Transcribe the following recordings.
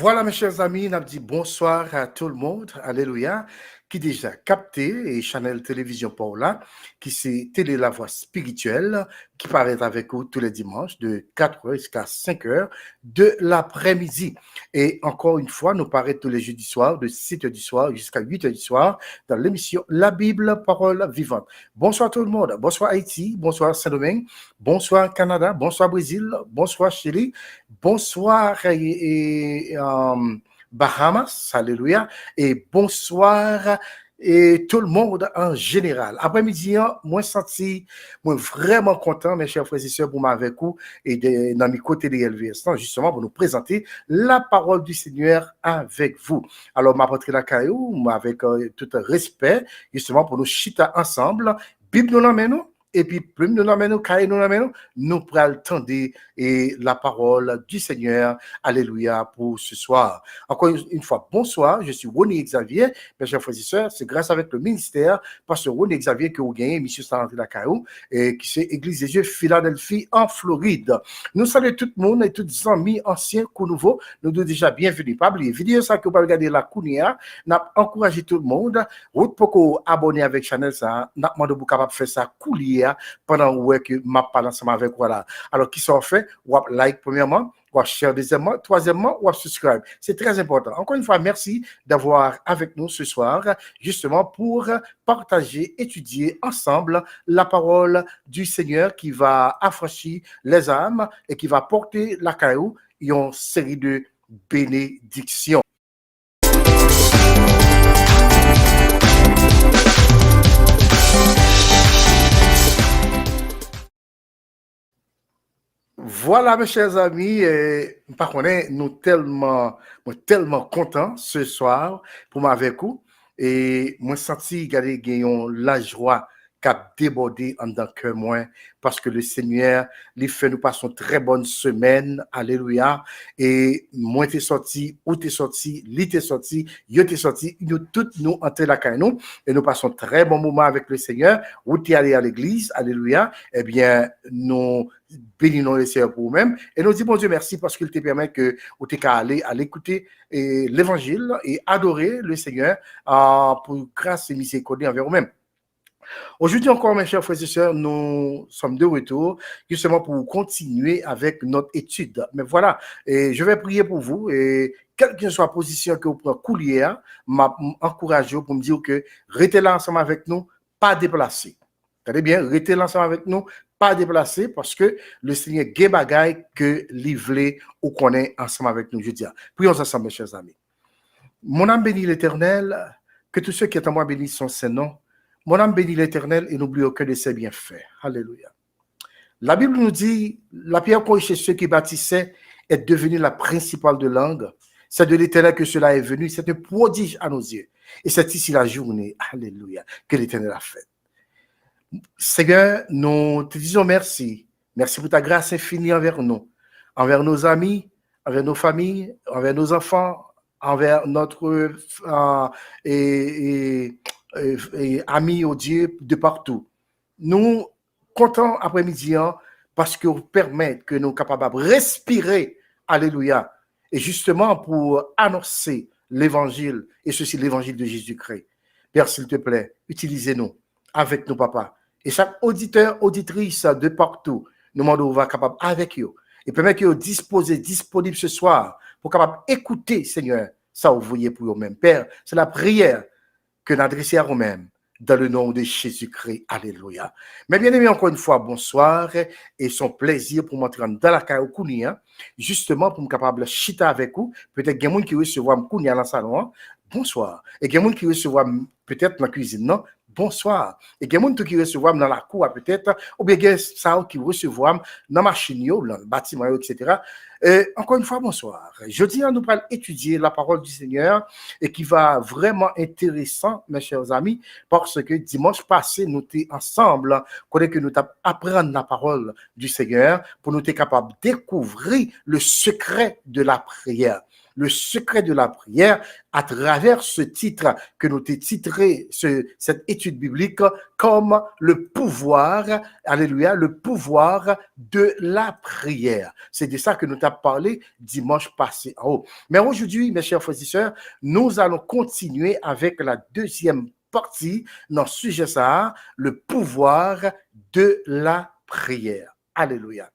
Voilà, mes chers amis, on a dit bonsoir à tout le monde, alléluia, qui déjà capté et Channel Télévision Paula, qui c'est Télé La Voix Spirituelle, qui paraît avec vous tous les dimanches de 4h jusqu'à 5h de l'après-midi. Et encore une fois, nous paraît tous les jeudis soirs de 7h du soir jusqu'à 8h du soir dans l'émission La Bible, Parole Vivante. Bonsoir tout le monde, bonsoir Haïti, bonsoir Saint-Domingue, bonsoir Canada, bonsoir Brésil, bonsoir Chili, bonsoir Bahamas, alléluia, et bonsoir et tout le monde en général. Après-midi, moi senti, moi vraiment content, mes chers frères et sœurs, pour m'avoir vous et dans mes côtés de LVS, justement pour nous présenter la parole du Seigneur avec vous. Alors, m'a rentré la caillou, avec tout respect, justement pour nous chita ensemble. Bible nous l'emmène, et puis, plus nous l'emmènons, nous prenons tendre et la parole du Seigneur. Alléluia pour ce soir. Encore une fois, bonsoir. Je suis René Xavier. Mes chers frères et sœurs, c'est grâce avec le ministère, pasteur René Xavier, que vous gagnez, monsieur Saranté Lacaillou, et qui c'est Église des Yeux, Philadelphie, en Floride. Nous saluons tout le monde et tous les amis anciens, coups nouveaux. Nous sommes déjà bienvenus. Pas oublier, vidéo ça que vous pouvez regarder la Kounia. Nous encouragé tout le monde. Route pour vous abonner avec Channel ça. Nous demandé vous capable de faire ça coulier pendant que m'a parlé ensemble avec voilà. Alors qui sont fait, ou like premièrement, ou share deuxièmement, troisièmement, ou subscribe. C'est très important. Encore une fois, merci d'avoir avec nous ce soir, justement pour partager, étudier ensemble la parole du Seigneur qui va affranchir les âmes et qui va porter la caillou une série de bénédictions. Voilà, mes chers amis, par contre, nous tellement contents ce soir pour m'avoir vous. Et moi, senti gagner la joie qui a débordé en dans cœur moi parce que le Seigneur lui fait nous passer une très bonne semaine. Alléluia. Et moi t'es sorti, ou t'es sorti, lui t'es sorti, yo t'es sorti, nous toutes nous entrons la caille nous et nous passons un très bon moment avec le Seigneur. Ou t'es allé à l'église. Alléluia. Eh bien, nous bénissons le Seigneur pour vous-même et nous disons bon Dieu merci parce qu'il te permet que vous t'es aller à l'écouter l'évangile et adorer le Seigneur pour grâce et miséricorde envers vous-même. Aujourd'hui encore, mes chers frères et sœurs, nous sommes de retour justement pour continuer avec notre étude. Mais voilà, et je vais prier pour vous et quelle que soit la position que vous prenez coulier, m'encourage pour me dire que restez là ensemble avec nous, pas déplacé. Regardez bien, restez là ensemble avec nous, pas déplacé parce que le Seigneur gué bagaille que livré ou qu'on est ensemble avec nous. Je dis, prions ensemble, mes chers amis. Mon âme bénit l'Éternel, que tous ceux qui sont en moi bénissent son Saint-Nom. Mon âme bénit l'Éternel et n'oublie aucun de ses bienfaits. Alléluia. La Bible nous dit, la pierre qu'ont chez ceux qui bâtissaient est devenue la principale de langue. C'est de l'Éternel que cela est venu. C'est un prodige à nos yeux. Et c'est ici la journée, alléluia, que l'Éternel a fait. Seigneur, nous te disons merci. Merci pour ta grâce infinie envers nous, envers nos amis, envers nos familles, envers nos enfants, envers notre amis au Dieu de partout. Nous comptons après-midi parce que vous permettez que nous soyons capables de respirer, alléluia, et justement pour annoncer l'évangile, et ceci l'évangile de Jésus-Christ. Père, s'il te plaît, utilisez-nous avec nos papas. Et chaque auditeur, auditrice de partout, nous demandons va capable avec eux. Et permet que vous disposez, disponible ce soir pour capable écouter, Seigneur, ça vous voyez pour vous-même. Père, c'est la prière que nous adressons à vous-même dans le nom de Jésus-Christ. Alléluia. Mais bien aimé, encore une fois, bonsoir et son plaisir pour m'entrer dans la caille justement pour me capable de chita avec vous. Peut-être qu'il y a des gens qui recevoir me dans le salon. Bonsoir. Et il y a des gens qui recevoir peut-être dans la cuisine, non? Bonsoir. Et il y a des gens qui recevoir dans la cour, peut-être, ou bien il y a des qui recevoir dans la machine, dans le bâtiment, etc. Encore une fois, bonsoir. Jeudi, nous allons étudier la parole du Seigneur et qui va vraiment intéressant, mes chers amis, parce que dimanche passé, nous étions ensemble, que nous apprendre la parole du Seigneur pour nous être capables de découvrir le secret de la prière. le secret de la prière à travers ce titre que nous t'ai titré, cette étude biblique, comme le pouvoir, alléluia, le pouvoir de la prière. C'est de ça que nous t'avons parlé dimanche passé. Oh. Mais aujourd'hui, mes chers frères et sœurs, nous allons continuer avec la deuxième partie dans ce sujet ça, le pouvoir de la prière. Alléluia.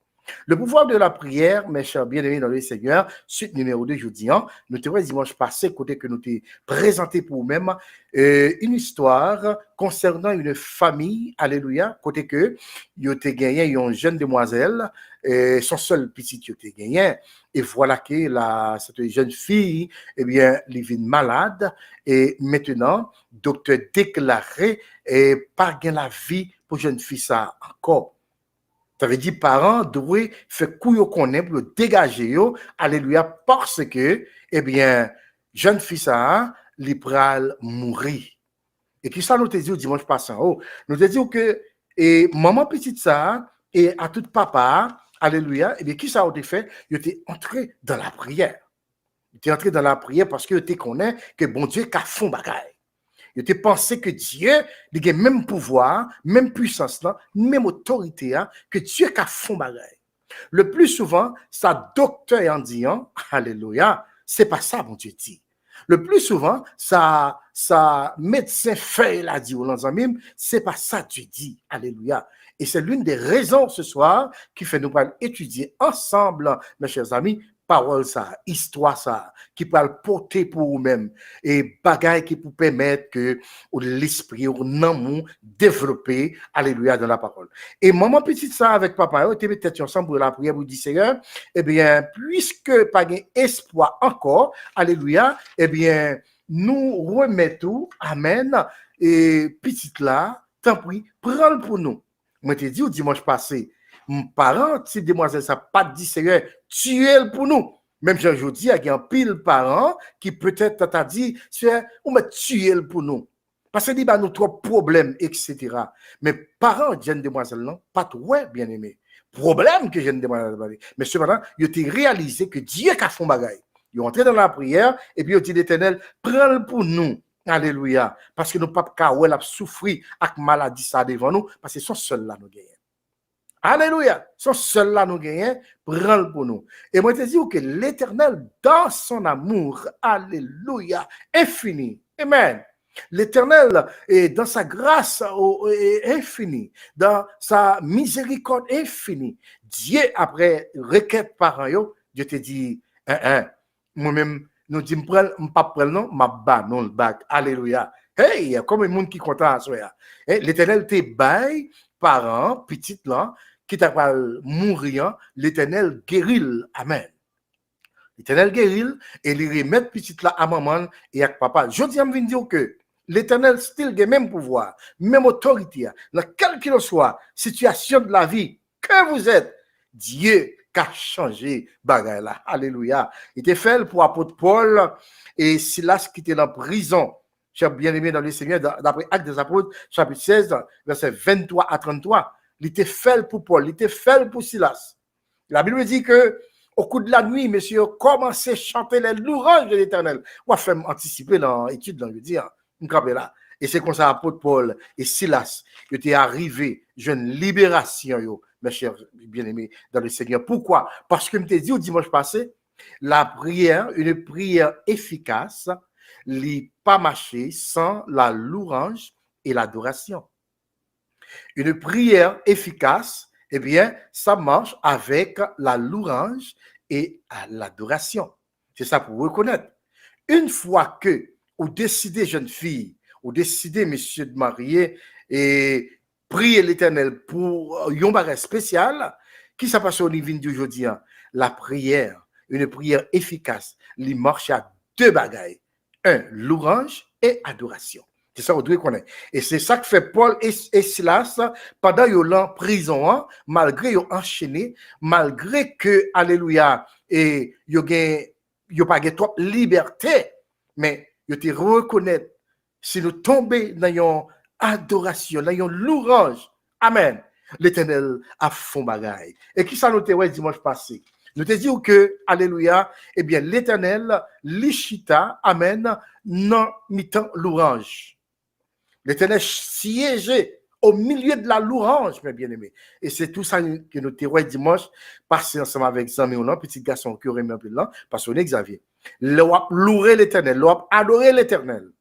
Le pouvoir de la prière, mes chers bien-aimés dans le Seigneur, suite numéro 2, je dis, nous te dimanche passé, côté que nous t'ai présenté pour nous-mêmes, une histoire concernant une famille, alléluia, côté que il a gagné une jeune demoiselle, son seul petit il a gagné, et voilà que cette jeune fille, eh bien, elle est malade, et maintenant, docteur déclaré, et pas gain la vie pour jeune fille ça encore. Ça veut dire parents doivent faire couille qu'on aime pour dégager yo, alléluia, parce que, eh bien, jeune fille ça, li pral mourir. Et puis ça nous te dit dimanche passant, oh, nous te dit que, et maman petite ça, et à tout papa, alléluia, et bien, qui ça a été fait? Il était entré dans la prière. Il était entré dans la prière parce que il connaît que bon Dieu qu'a fond bagaille. Il te pensé que Dieu, il a le même pouvoir, même puissance, même autorité que Dieu qui a fait bagaille. Le plus souvent, ça docteur en disant, alléluia, c'est pas ça, mon Dieu dit. Le plus souvent, ça médecin fait la dit, c'est pas ça, Dieu dit, alléluia. Et c'est l'une des raisons ce soir qui fait nous étudier ensemble, mes chers amis, parole ça, histoire ça, qui peut le porter pour vous-même et bagaille qui peut permettre que l'esprit ou l'amour développer, alléluia, dans la parole. Et maman petite ça avec papa, on était peut-être ensemble pour la prière pour dire Seigneur, eh bien, puisque pas espoir encore, alléluia, eh bien, nous remettons, amen, et petite là, tant pis, prends-le pour nous. Moi, je t'ai dit au dimanche passé, mon parent, si demoiselle, ça pas dit Seigneur, tuez-le pour nous. Même aujourd'hui, il y a un pile parent qui peut-être t'a dit, Seigneur, on va tuer-le pour nous. Parce qu'il y a trop de problèmes, etc. Mais parents, jeune demoiselle, non, pas trop, bien aimé. Problème que jeune demoiselle, mais cependant, il a réalisé que Dieu a fait un bagaille. Ils ont entré dans la prière et puis il a dit l'Éternel, prends-le pour nous. Alléluia. Parce que nous ne pouvons pas souffrir avec maladie ça devant nous, parce que c'est son seul là nous gagnons. Alléluia. Son seul là nous gagnons, prends-le pour nous. Et moi je te dis que l'Éternel, dans son amour, alléluia, infini. Amen. L'Éternel est dans sa grâce infinie, dans sa miséricorde infinie. Dieu, après requête par un, Dieu te dit, moi-même, nous disons, je ne pas prendre, non, ma bas, non, le bac. Alléluia. Hey, comme un monde qui est content à soi. L'Éternel te baille, parent, petit là, qui t'a pas mourir, l'Éternel guérit. Amen. L'Éternel guérit, et il remet petit là à maman et à papa. Je dis à me dire que l'Éternel still a même pouvoir, même autorité, dans quelle qu'il soit, situation de la vie que vous êtes, Dieu a changé bagaille là. Alléluia. Il était fait pour apôtre Paul et Silas qui était en prison. J'ai bien aimé dans le Seigneur, d'après Actes des Apôtres, chapitre 16, verset 23 à 33. Il était fait pour Paul, il était fait pour Silas. La Bible dit que au cours de la nuit, monsieur, commencez à chanter les louanges de l'Éternel. On va faire anticiper dans l'étude, je veux dire, là. Et c'est comme ça, apôtre Paul et Silas, qui étaient arrivés, jeune libération, yo, mes chers bien-aimés dans le Seigneur. Pourquoi? Parce que je t'ai dit au dimanche passé, la prière, une prière efficace, n'est pas marché sans la louange et l'adoration. Une prière efficace, eh bien, ça marche avec la louange et l'adoration. C'est ça pour reconnaître. Une fois que vous décidez, jeune fille, vous décidez, monsieur, de marier et prier l'Éternel pour un bagage spécial, qui ça passe au niveau d'aujourd'hui? La prière, une prière efficace, il marche à deux bagailles. Un, louange et adoration. C'est ça, vous devez connaître. Et c'est ça que fait Paul et Silas pendant qu'ils sont en prison, malgré qu'ils ont enchaîné, malgré que, alléluia, et ils n'ont pas trop de liberté, mais ils te reconnaissent. Si nous tombons dans une adoration, dans une louange, amen, l'Éternel a fait bagaille. Et qui ça nous dit dimanche passé? Nous te disons que, alléluia, eh bien, l'Éternel, l'Ishita, amen, non mi-temps l'orange. L'Éternel siégeait au milieu de la louange, mes bien-aimés. Et c'est tout ça que nous terons dimanche, passer ensemble avec Zami ou non, petit garçon qui aurait mis un peu là, parce qu'on est Xavier. L'on louer l'Éternel, l'on adorer l'Éternel.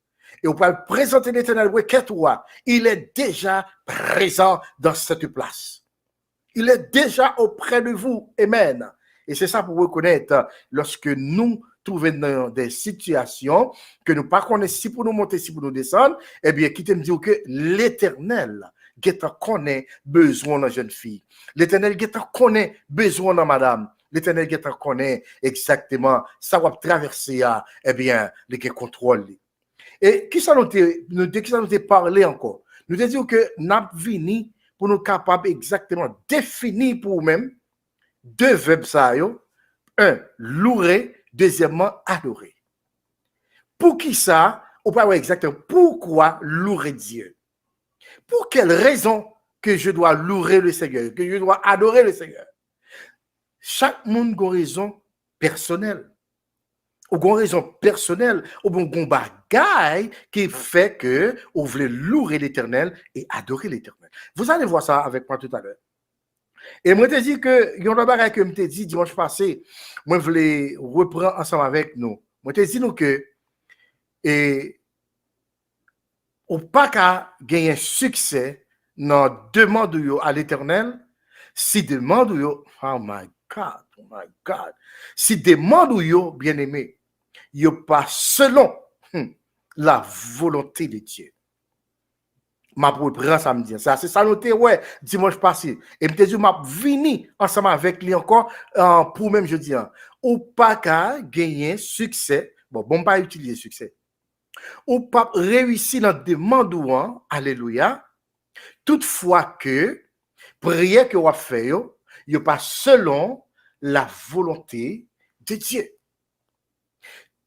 Et on peut présenter l'Éternel, oui, qu'est-ce il est déjà présent dans cette place. Il est déjà auprès de vous. Amen. Et c'est ça pour reconnaître lorsque nous trouvons dans des situations que nous ne connaissons pas si pour nous monter, si pour nous descendre, eh bien, quittez me dire que l'Éternel connaît besoin de jeune fille. L'Éternel connaît besoin de madame. L'Éternel connaît exactement ça va traverser, eh bien, le contrôle. Et qui ça nous a parlé encore? Nous avons dit que nous avons venu pour nous capables exactement définir pour nous-mêmes deux verbes ça. Un, louer, deuxièmement, adorer. Pour qui ça? On peut voir exactement pourquoi louer Dieu. Pour quelle raison que je dois louer le Seigneur, que je dois adorer le Seigneur? Chaque monde a une raison personnelle. Ou une raison personnelle, ou une bagaille qui fait que vous voulez louer l'Éternel et adorer l'Éternel. Vous allez voir ça avec moi tout à l'heure. Et moi, je te dis que, il y a un bagaille que je te dis dimanche passé, moi, je voulais reprendre ensemble avec nous. Moi, je te dis nous que, et, ou pas qu'à gagner un succès dans demande à l'Éternel, si demande oh my God, si demande bien aimé, il pas selon la volonté de Dieu. Ma reprend samedi. Ça, c'est ça noté, ouais, dimanche passé. Et me dit, m'a vini ensemble avec lui encore, pour même jeudi. Ou pas qu'à gagner succès. Bon, pas utiliser succès. Ou pas réussir dans demande ou alléluia. Toutefois que, prière que vous fait, il pas selon la volonté de Dieu.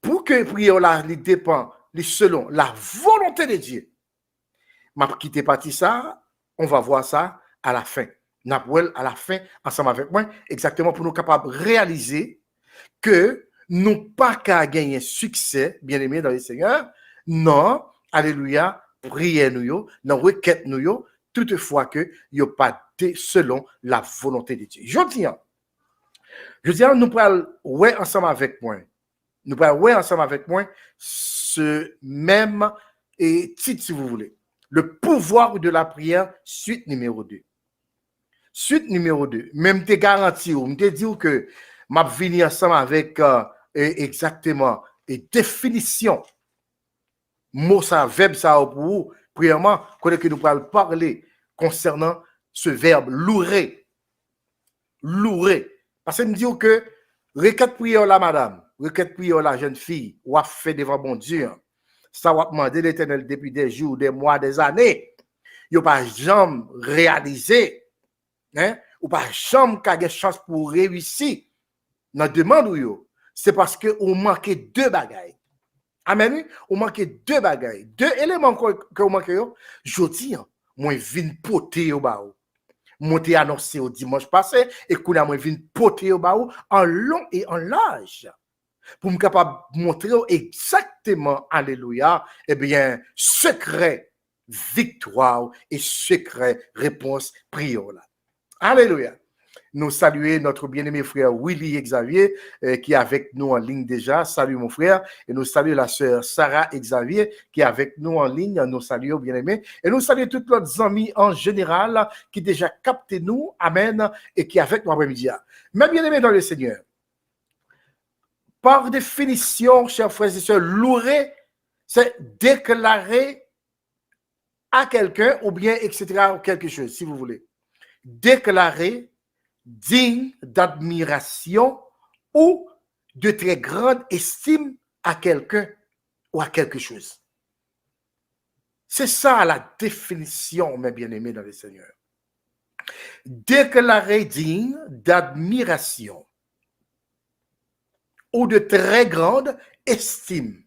Pour que prière là, il dépend, selon la volonté de Dieu. Je vais quitter partie ça, on va voir ça à la fin. Napwell à la fin, ensemble avec moi, exactement pour nous capables de réaliser que nous pas qu'à gagner succès, bien aimé dans le Seigneur, non, alléluia, priez nous, non, requête nous, toutefois que il n'y a pas selon la volonté de Dieu. Je dis, nous parlons ouais ensemble avec moi. Nous parlons ouais ensemble avec moi ce même titre si vous voulez. Le pouvoir de la prière, suite numéro 2. Suite numéro 2. Même te garanti, ou te dit que m'a venu ensemble avec exactement et définition. Mot ça, verbe ça pour vous. Premièrement, que nous allons parler concernant ce verbe louer. Louer. Parce que nous disons que requête prière la madame, requête prière la jeune fille, ou a fait devant bon Dieu. Ça va demander l'Éternel depuis des jours, des mois, des années. Il n'y a pas jamais réalisé. Hein? Ou pas jamais qu'il y a des chances pour réussir. Dans la demande, c'est parce que vous manquez deux bagailles. Amen. Vous manquez deux bagailles. Deux éléments que vous manquez. Je dis, moi, je viens poter au bas. Moi, j'ai annoncé au dimanche passé et que moi, je viens poter au bas en long et en large. Pour me capable de montrer exactement, alléluia, eh bien, secret victoire et secret réponse prière. Alléluia. Nous saluons notre bien-aimé frère Willy Xavier qui est avec nous en ligne déjà. Salut mon frère. Et nous saluons la sœur Sarah Xavier qui est avec nous en ligne. Nous saluons bien-aimé. Et nous saluons tous nos amis en général qui déjà captent nous. Amen. Et qui est avec nous après-midi. Mais bien-aimés dans le Seigneur. Par définition, chers frères et sœurs, louer, c'est déclarer à quelqu'un ou bien, etc., ou quelque chose, si vous voulez. Déclarer digne d'admiration ou de très grande estime à quelqu'un ou à quelque chose. C'est ça la définition, mes bien-aimés dans le Seigneur. Déclarer digne d'admiration ou de très grande estime,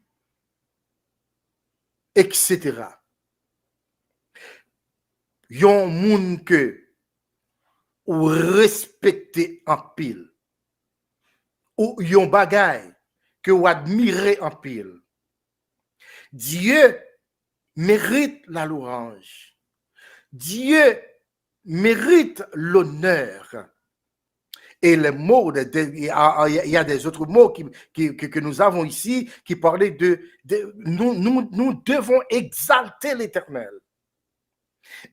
etc. Yon moun que ou respecter en pile. ou yon bagay que vous admirez en pile. Dieu mérite la louange. Dieu mérite l'honneur. Et les mots, il y a des autres mots que nous avons ici qui parlaient nous devons exalter l'Éternel.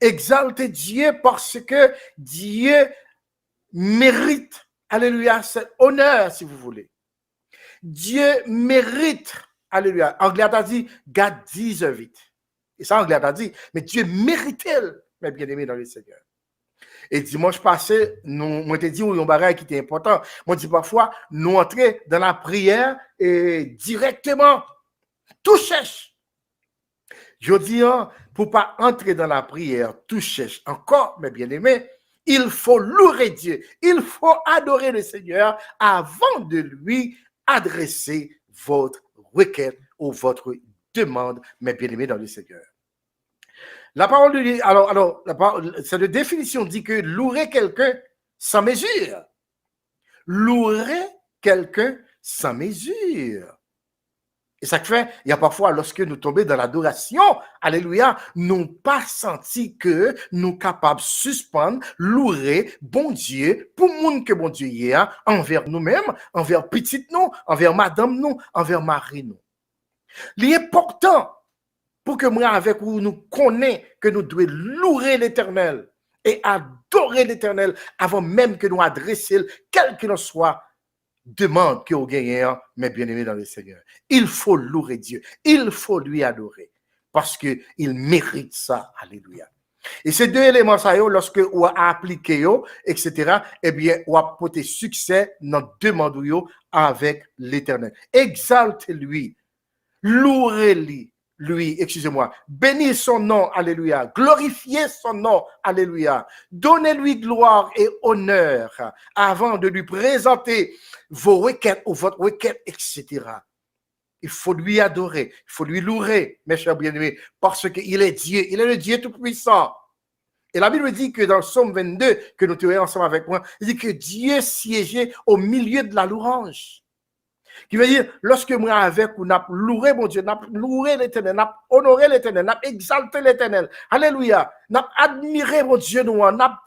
Exalter Dieu parce que Dieu mérite, alléluia, cet honneur, si vous voulez. Dieu mérite, alléluia. Anglais a dit, God deserve it. Et ça, Anglais a dit, mais Dieu mérite, mes bien-aimés dans le Seigneur. Et dimanche passé, moi te dit un bagage qui était important. Moi dis parfois, nous entrer dans la prière et directement, tout cherche. Je dis, pour pas entrer dans la prière, tout cherche. Encore, mes bien-aimés, il faut louer Dieu. Il faut adorer le Seigneur avant de lui adresser votre requête ou votre demande, mes bien-aimés dans le Seigneur. La parole de Dieu, alors cette définition dit que louer quelqu'un sans mesure. Louer quelqu'un sans mesure. Et ça fait, il y a parfois, lorsque nous tombons dans l'adoration, alléluia, nous pas senti que nous capables de suspendre, louer bon Dieu, pour monde que bon Dieu y a, envers nous-mêmes, envers petite nous, envers madame nous, envers mari nous. L'important, pour que moi avec vous, nous connaissons que nous devons louer l'Éternel et adorer l'Éternel avant même que nous adressions, quel que soit demande que vous gagnez, mes bien-aimés dans le Seigneur. Il faut louer Dieu, il faut lui adorer parce qu'il mérite ça. Alléluia. Et ces deux éléments, ça, lorsque vous appliquez, etc., eh bien, vous apportez succès dans notre demande avec l'Éternel. Exalte-lui, louez-lui. Excusez-moi, bénis son nom, alléluia, glorifiez son nom, alléluia, donnez-lui gloire et honneur avant de lui présenter vos requêtes ou votre requête, etc. Il faut lui adorer, il faut lui louer, mes chers bien-aimés, parce qu'il est Dieu, il est le Dieu tout-puissant. Et la Bible dit que dans le psaume 22, que nous terons ensemble avec moi, il dit que Dieu siégeait au milieu de la louange. Qui veut dire, lorsque moi avec vous, n'a loué mon Dieu, n'a loué l'Éternel, n'a honoré l'Éternel, n'a exalté l'Éternel, alléluia, n'a admiré mon Dieu, n'a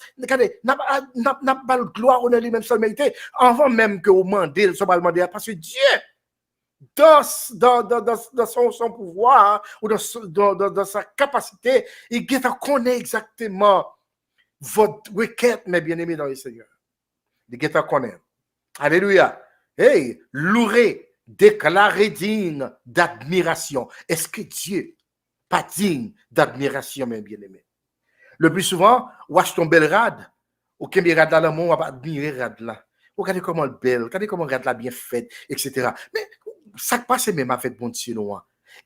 pas le gloire, honneur lui-même seul mérité, avant même que vous demandez, parce que Dieu, dans son pouvoir, ou dans sa capacité, il connaît exactement votre requête, mes bien-aimés dans le Seigneur. Il connaît. Alléluia. Hey, louer, déclarer digne d'admiration. Est-ce que Dieu pas digne d'admiration, mes bien-aimés? Le plus souvent, on achète ton bel rad, ou qu'un rad là, on va admirer rad là. Regardez comment elle belle, regardez comment rad là bien faite, etc. Mais ça passe même avec bon Dieu, nous.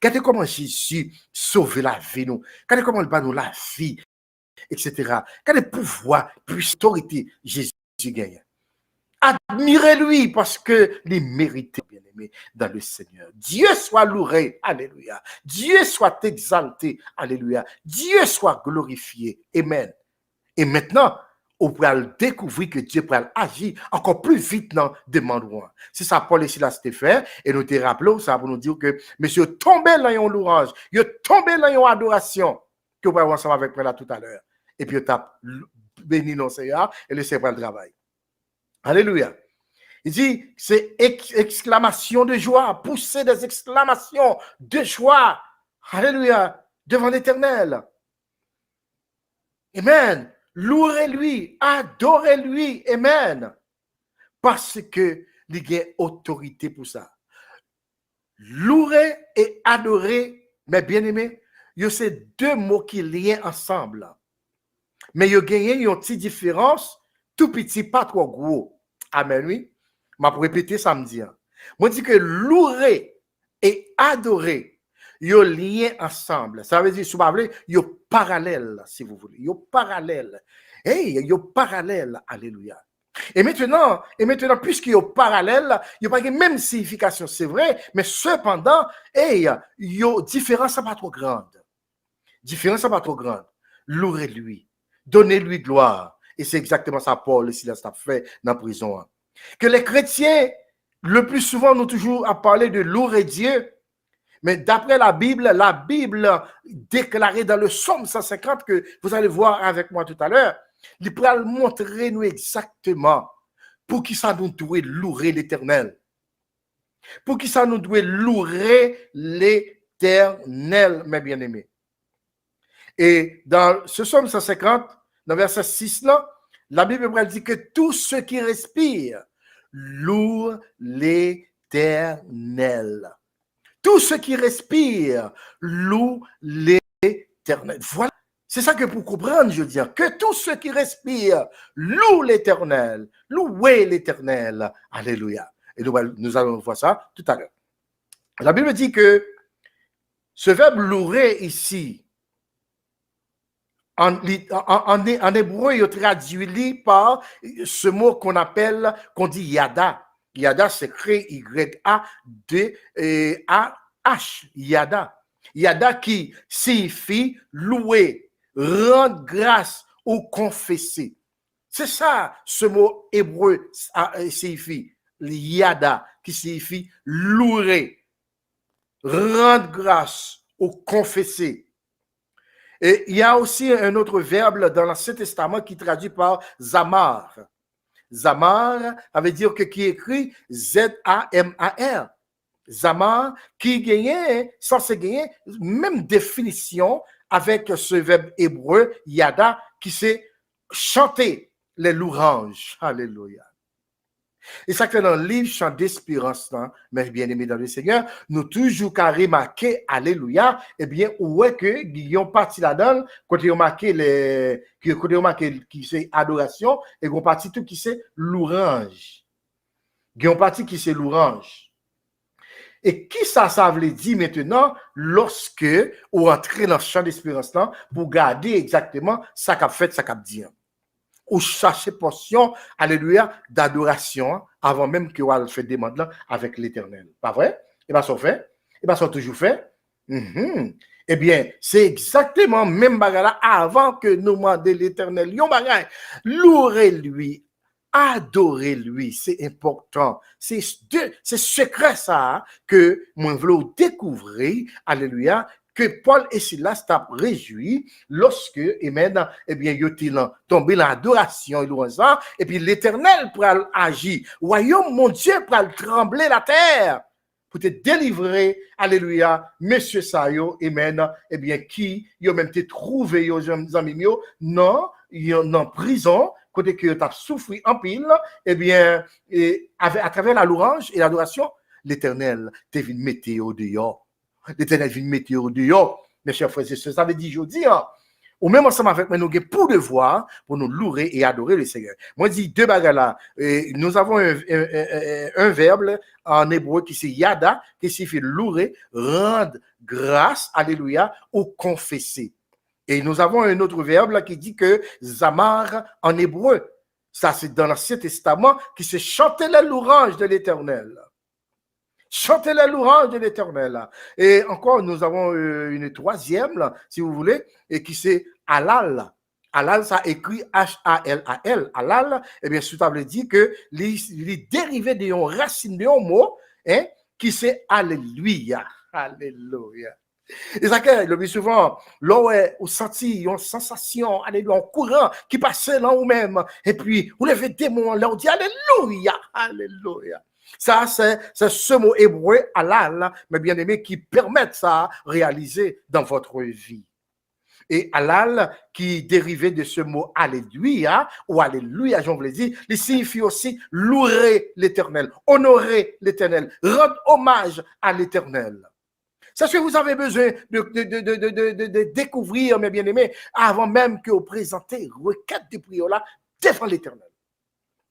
Regardez comment Jésus sauve la vie, nous. Regardez comment il bat nous la vie, etc. Regardez le pouvoir, autorité, Jésus gagne. Admirez-lui parce que les mérités, bien-aimés, dans le Seigneur. Dieu soit loué, alléluia. Dieu soit exalté, alléluia. Dieu soit glorifié, amen. Et maintenant, on peut découvrir que Dieu peut agir encore plus vite dans demande. C'est ça, Paul et Silas te fait, et nous te rappelons ça pour nous dire que monsieur tombé dans une louange, il est tombé dans une adoration, que vous pouvez voir ça avec moi là tout à l'heure. Et puis, il tape béni non Seigneur et laissez faire le travail. Alléluia. Il dit, c'est exclamation de joie, pousser des exclamations de joie. Alléluia. Devant l'Éternel. Amen. Louez-lui, adorez-lui. Amen. Parce que il y a autorité pour ça. Louer et adorer, mes bien-aimés, c'est deux mots qui lient ensemble. Mais il y a une petite différence, tout petit, pas trop gros. Amen, oui. Je vais répéter samedi. Moi, je dis que louer et adorer, ils sont liés ensemble. Ça veut dire, si vous voulez, ils sont parallèles, si vous voulez. Ils sont parallèles. Hey, ils sont parallèles. Alléluia. Et maintenant, puisqu'ils sont parallèles, ils n'ont pas la même signification, c'est vrai, mais cependant, hey, ils ont différence pas trop grande. Différence pas trop grande. Louez-lui. Donnez-lui gloire. Et c'est exactement ça, Paul, Silas a fait dans la prison. Que les chrétiens Le plus souvent, nous toujours à parler de louer Dieu. Mais d'après la Bible déclarée dans le Psaume 150 que vous allez voir avec moi tout à l'heure, il pourra montrer nous exactement pour qui ça nous doit louer l'Éternel. Pour qui ça nous doit louer l'Éternel, mes bien-aimés. Et dans ce Psaume 150, dans verset 6 là, la Bible dit que tous ceux qui respirent louent l'Éternel. Tous ceux qui respirent louent l'Éternel. Voilà. C'est ça que pour comprendre, je veux dire, que tous ceux qui respirent louent l'Éternel. Louez l'Éternel. Alléluia. Et nous allons voir ça tout à l'heure. La Bible dit que ce verbe louer ici, en hébreu, il traduit par ce mot qu'on dit yada. Yada s'écrit Y-A-D-A-H. Yada. Yada qui signifie louer, rendre grâce ou confesser. C'est ça, ce mot hébreu signifie. Yada qui signifie louer, rendre grâce ou confesser. Et il y a aussi un autre verbe dans l'Ancien Testament qui traduit par zamar. Zamar, ça veut dire que qui écrit Z-A-M-A-R. Zamar, qui gagne, censé gagner, même définition avec ce verbe hébreu, yada, qui c'est chanter les louanges. Alléluia. Et ça que dans le livre Chant d'espérance, mes bien-aimés dans le Seigneur, nous toujours qu'à remarquer, alléluia, eh bien, où est que Guillaume parti là-dedans, quand ils ont marqué qui c'est adoration, et qu'on parti tout qui c'est louange. Guillaume parti qui c'est louange. Et qui ça veut dire maintenant lorsque on entre dans le Chant d'espérance pour garder exactement ça qu'a fait, ça qu'a dit. Ou chercher portion, alléluia, d'adoration avant même que vous fait des demandes avec l'Éternel. Pas vrai? Et bien, ça fait. Et bien, ça toujours fait. Eh bien, c'est exactement même bagarre avant que nous demandions l'Éternel. Yon bagarre, louer lui, adorer lui, c'est important. C'est secret ça que moi voulais découvrir, alléluia, que Paul et Silas t'a réjoui lorsque, amen, eh bien, ils tombé dans l'adoration et louange, et puis l'Éternel pourra agir. Royaume, mon Dieu, pourra trembler la terre pour te délivrer, alléluia, monsieur Sayo, amen, eh bien, qui, ils ont même été trouvés, aux amis, non, ils sont en prison, côté que tu as souffert en pile, eh bien, à travers la louange et l'adoration, l'Éternel te vient mettre au dehors. L'Éternel vient mettre au dehors. Mes chers frères et sœurs, ça veut dire, je dis, ou même ensemble avec nous, nous avons pour devoir pour nous louer et adorer le Seigneur. Moi, je dis deux bagages là. Nous avons un verbe en hébreu qui c'est yada, qui signifie louer, rendre grâce, alléluia, ou confesser. Et nous avons un autre verbe là qui dit que zamar en hébreu, ça c'est dans l'Ancien Testament, qui c'est chanter la louange de l'Éternel. Chanter la louange de l'Éternel. Et encore, nous avons une troisième, là, si vous voulez, et qui c'est halal. Halal, ça écrit H-A-L-A-L. Halal, eh bien, ça veut dire que les dérivés de racine de un mot, hein, qui c'est alléluia. Alléluia. Et ça que le plus souvent, là où senti une sensation, alléluia, en courant, qui passait là ou même, et puis, vous levez des mots, là, on dit alléluia, alléluia. Ça, c'est ce mot hébreu, halal, mes bien-aimés, qui permettent ça réaliser dans votre vie. Et halal, qui dérivé de ce mot alléluia, ou alléluia, j'en voulais dire, il signifie aussi louer l'Éternel, honorer l'Éternel, rendre hommage à l'Éternel. C'est ce que vous avez besoin de découvrir, mes bien-aimés, avant même que vous présentez requête de prière là devant l'Éternel.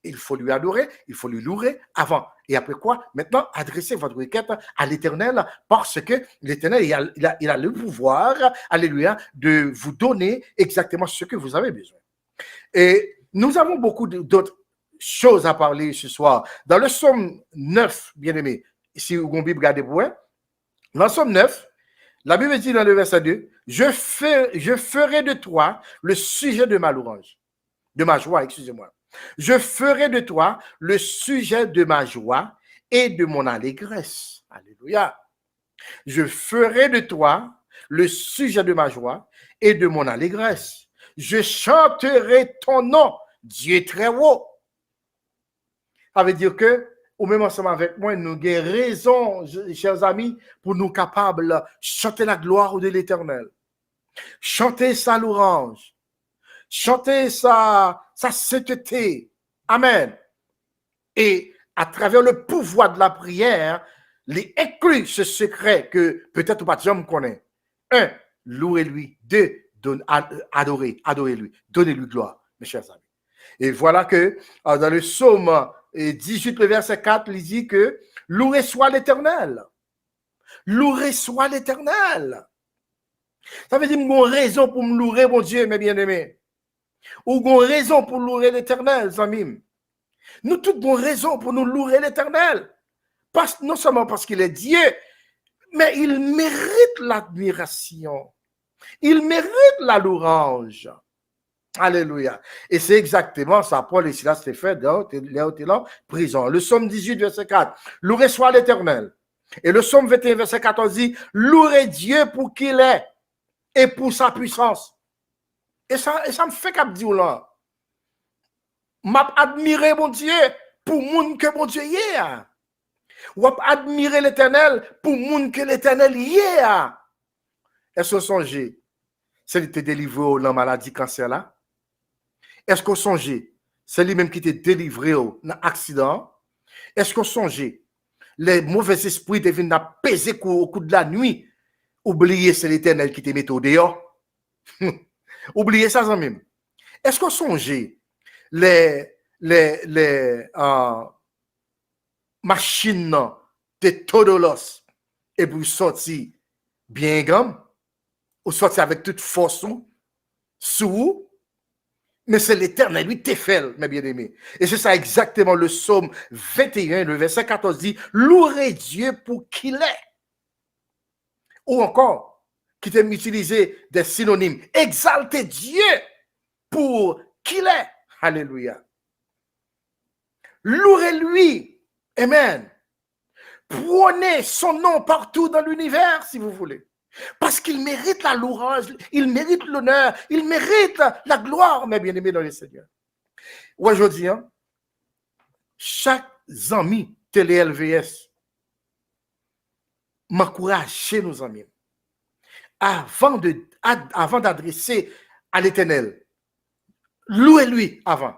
Il faut lui adorer, il faut lui louer avant. Et après quoi? Maintenant, adressez votre requête à l'Éternel parce que l'Éternel, il a le pouvoir, alléluia, de vous donner exactement ce que vous avez besoin. Et nous avons beaucoup d'autres choses à parler ce soir. Dans le Psaume 9, bien-aimé, si vous avez une Bible, regardez pour vous. Dans le Psaume 9, la Bible dit dans le verset 2, je ferai de toi le sujet de ma louange, de ma joie, excusez-moi. Je ferai de toi le sujet de ma joie et de mon allégresse. Alléluia. Je ferai de toi le sujet de ma joie et de mon allégresse. Je chanterai ton nom, Dieu très haut. Ça veut dire que, ou même ensemble avec moi, nous avons raison, chers amis, pour nous capables de chanter la gloire de l'Éternel. Chanter sa louange. Chanter sa sainteté. Amen. Et à travers le pouvoir de la prière, les inclut ce secret que peut-être pas de gens connaissent. 1. Louez-lui. 2. Adorez-lui. Donnez-lui gloire, mes chers amis. Et voilà que dans le psaume 18, le verset 4, il dit que loué soit l'Éternel. Loué soit l'Éternel. Ça veut dire que j'ai raison pour me louer, mon Dieu, mes bien-aimés. Ou j'ai raison pour louer l'Éternel, amis. Nous toutes avons raison pour nous louer l'Éternel. Non seulement parce qu'il est Dieu, mais il mérite l'admiration. Il mérite la louange. Alléluia. Et c'est exactement ça, Paul et Silas s'est fait dans la prison. Le psaume 18, verset 4. Loué soit l'Éternel. Et le psaume 21, verset 14 dit, louez Dieu pour qu'il est et pour sa puissance. Et ça me fait qu'à dire là. M'a admiré mon Dieu pour moun que mon Dieu y est. Ou admirer l'Éternel pour moun que l'Éternel y est. Est-ce que vous songez, c'est lui qui t'a délivré de la maladie cancer là? Est-ce que vous songez, c'est lui-même qui t'a délivré dans l'accident? Est-ce que vous songez, les mauvais esprits deviennent peser au coup de la nuit? Oubliez, c'est l'Éternel qui t'a mis au dehors. Oubliez ça, ça même. Est-ce que vous songez, les machines de Todolos et pour sortir bien gamme, ou sortir avec toute force sous, mais c'est l'Éternel, lui, t'es fait, mes bien-aimés. Et c'est ça exactement le psaume 21, le verset 14 dit, louez Dieu pour qu'il est. Ou encore, qui t'aime utiliser des synonymes, exaltez Dieu pour qu'il est. Alléluia. Louez-lui. Amen. Prenez son nom partout dans l'univers, si vous voulez. Parce qu'il mérite la louange, il mérite l'honneur, il mérite la gloire, mes bien-aimés dans le Seigneur. Aujourd'hui, chaque ami télé LVS m'encourage chez nos amis avant d'adresser à l'Éternel. Louez-lui avant.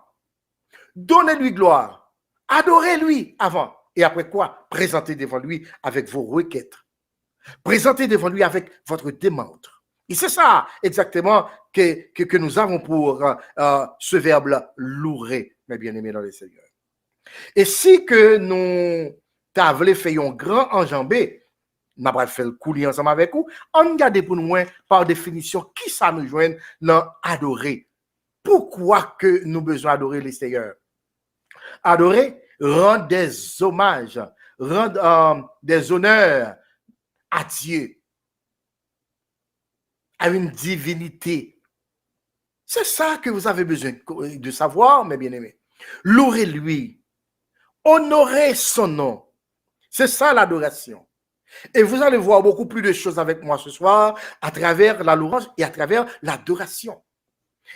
Donnez-lui gloire. Adorez-lui avant. Et après quoi? Présentez devant lui avec vos requêtes. Présentez devant lui avec votre demande. Et c'est ça exactement que nous avons pour ce verbe louer, mes bien-aimés dans le Seigneur. Et si que nous t'avons fait un grand enjambé, nous avons fait le coulis ensemble avec vous, on regarde pour nous par définition qui ça nous joint dans adorer. Pourquoi que nous besoin adorer le Seigneur? Adorer, rendre des hommages, rendre des honneurs à Dieu, à une divinité. C'est ça que vous avez besoin de savoir, mes bien-aimés. Louez-lui, honorez son nom. C'est ça l'adoration. Et vous allez voir beaucoup plus de choses avec moi ce soir à travers la louange et à travers l'adoration.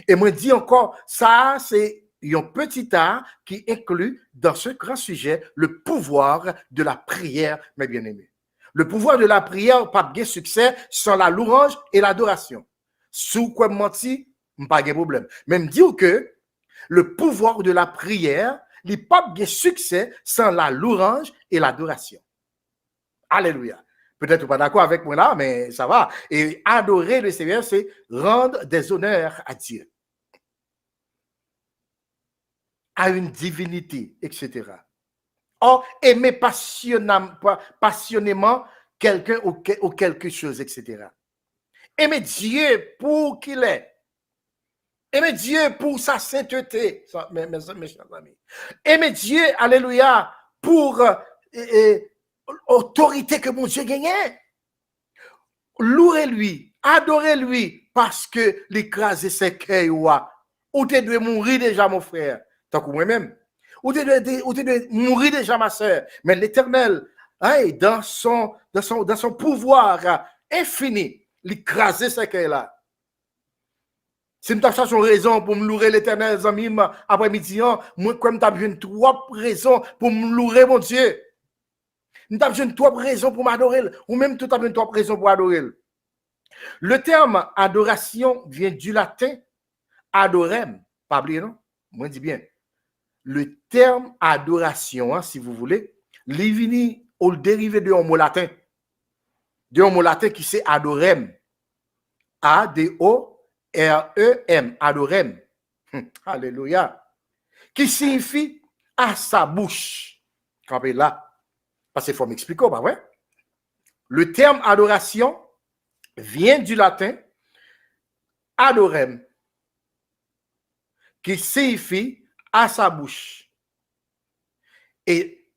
Et moi, dis encore, ça, c'est un petit art qui inclut dans ce grand sujet le pouvoir de la prière, mes bien-aimés. Le pouvoir de la prière, pas de succès sans la louange et l'adoration. Sous quoi menti, pas de problème. Même dire que le pouvoir de la prière, il n'y a pas de succès sans la louange et l'adoration. Alléluia. Peut-être pas d'accord avec moi là, mais ça va. Et adorer le Seigneur, c'est rendre des honneurs à Dieu, à une divinité, etc. Or, aimer passionnément quelqu'un ou quelque chose, etc. Aimer Dieu pour qu'il est. Aimer Dieu pour sa sainteté, mes chers amis. Aimer Dieu, alléluia, pour autorité que mon Dieu gagne. Louez-lui, adorez-lui, parce que l'écraser ses cœurs, ou tu dois mourir déjà, mon frère, tant que moi-même. ou tu dois mourir déjà, ma soeur. Mais l'Éternel, hey, dans son pouvoir infini, l'écraser ce qu'elle là. Si je cherche une raison pour me louer l'Éternel, amis, après-midi, moi, comme tu as besoin de trois raisons pour me louer, mon Dieu. Tu as besoin de trois raisons pour m'adorer, ou même tu as besoin de trois raisons pour adorer. Le terme adoration vient du latin adorem. Pas oublier, non? Moi, je dis bien. Le terme adoration, si vous voulez, l'ivini ou le dérivé de un mot latin. De un mot latin qui c'est adorem. A-D-O-R-E-M. Adorem. Alléluia. Qui signifie à sa bouche. Campez là. Parce qu'il faut m'expliquer, pas vrai? Le terme adoration vient du latin adorem, qui signifie à sa bouche. Et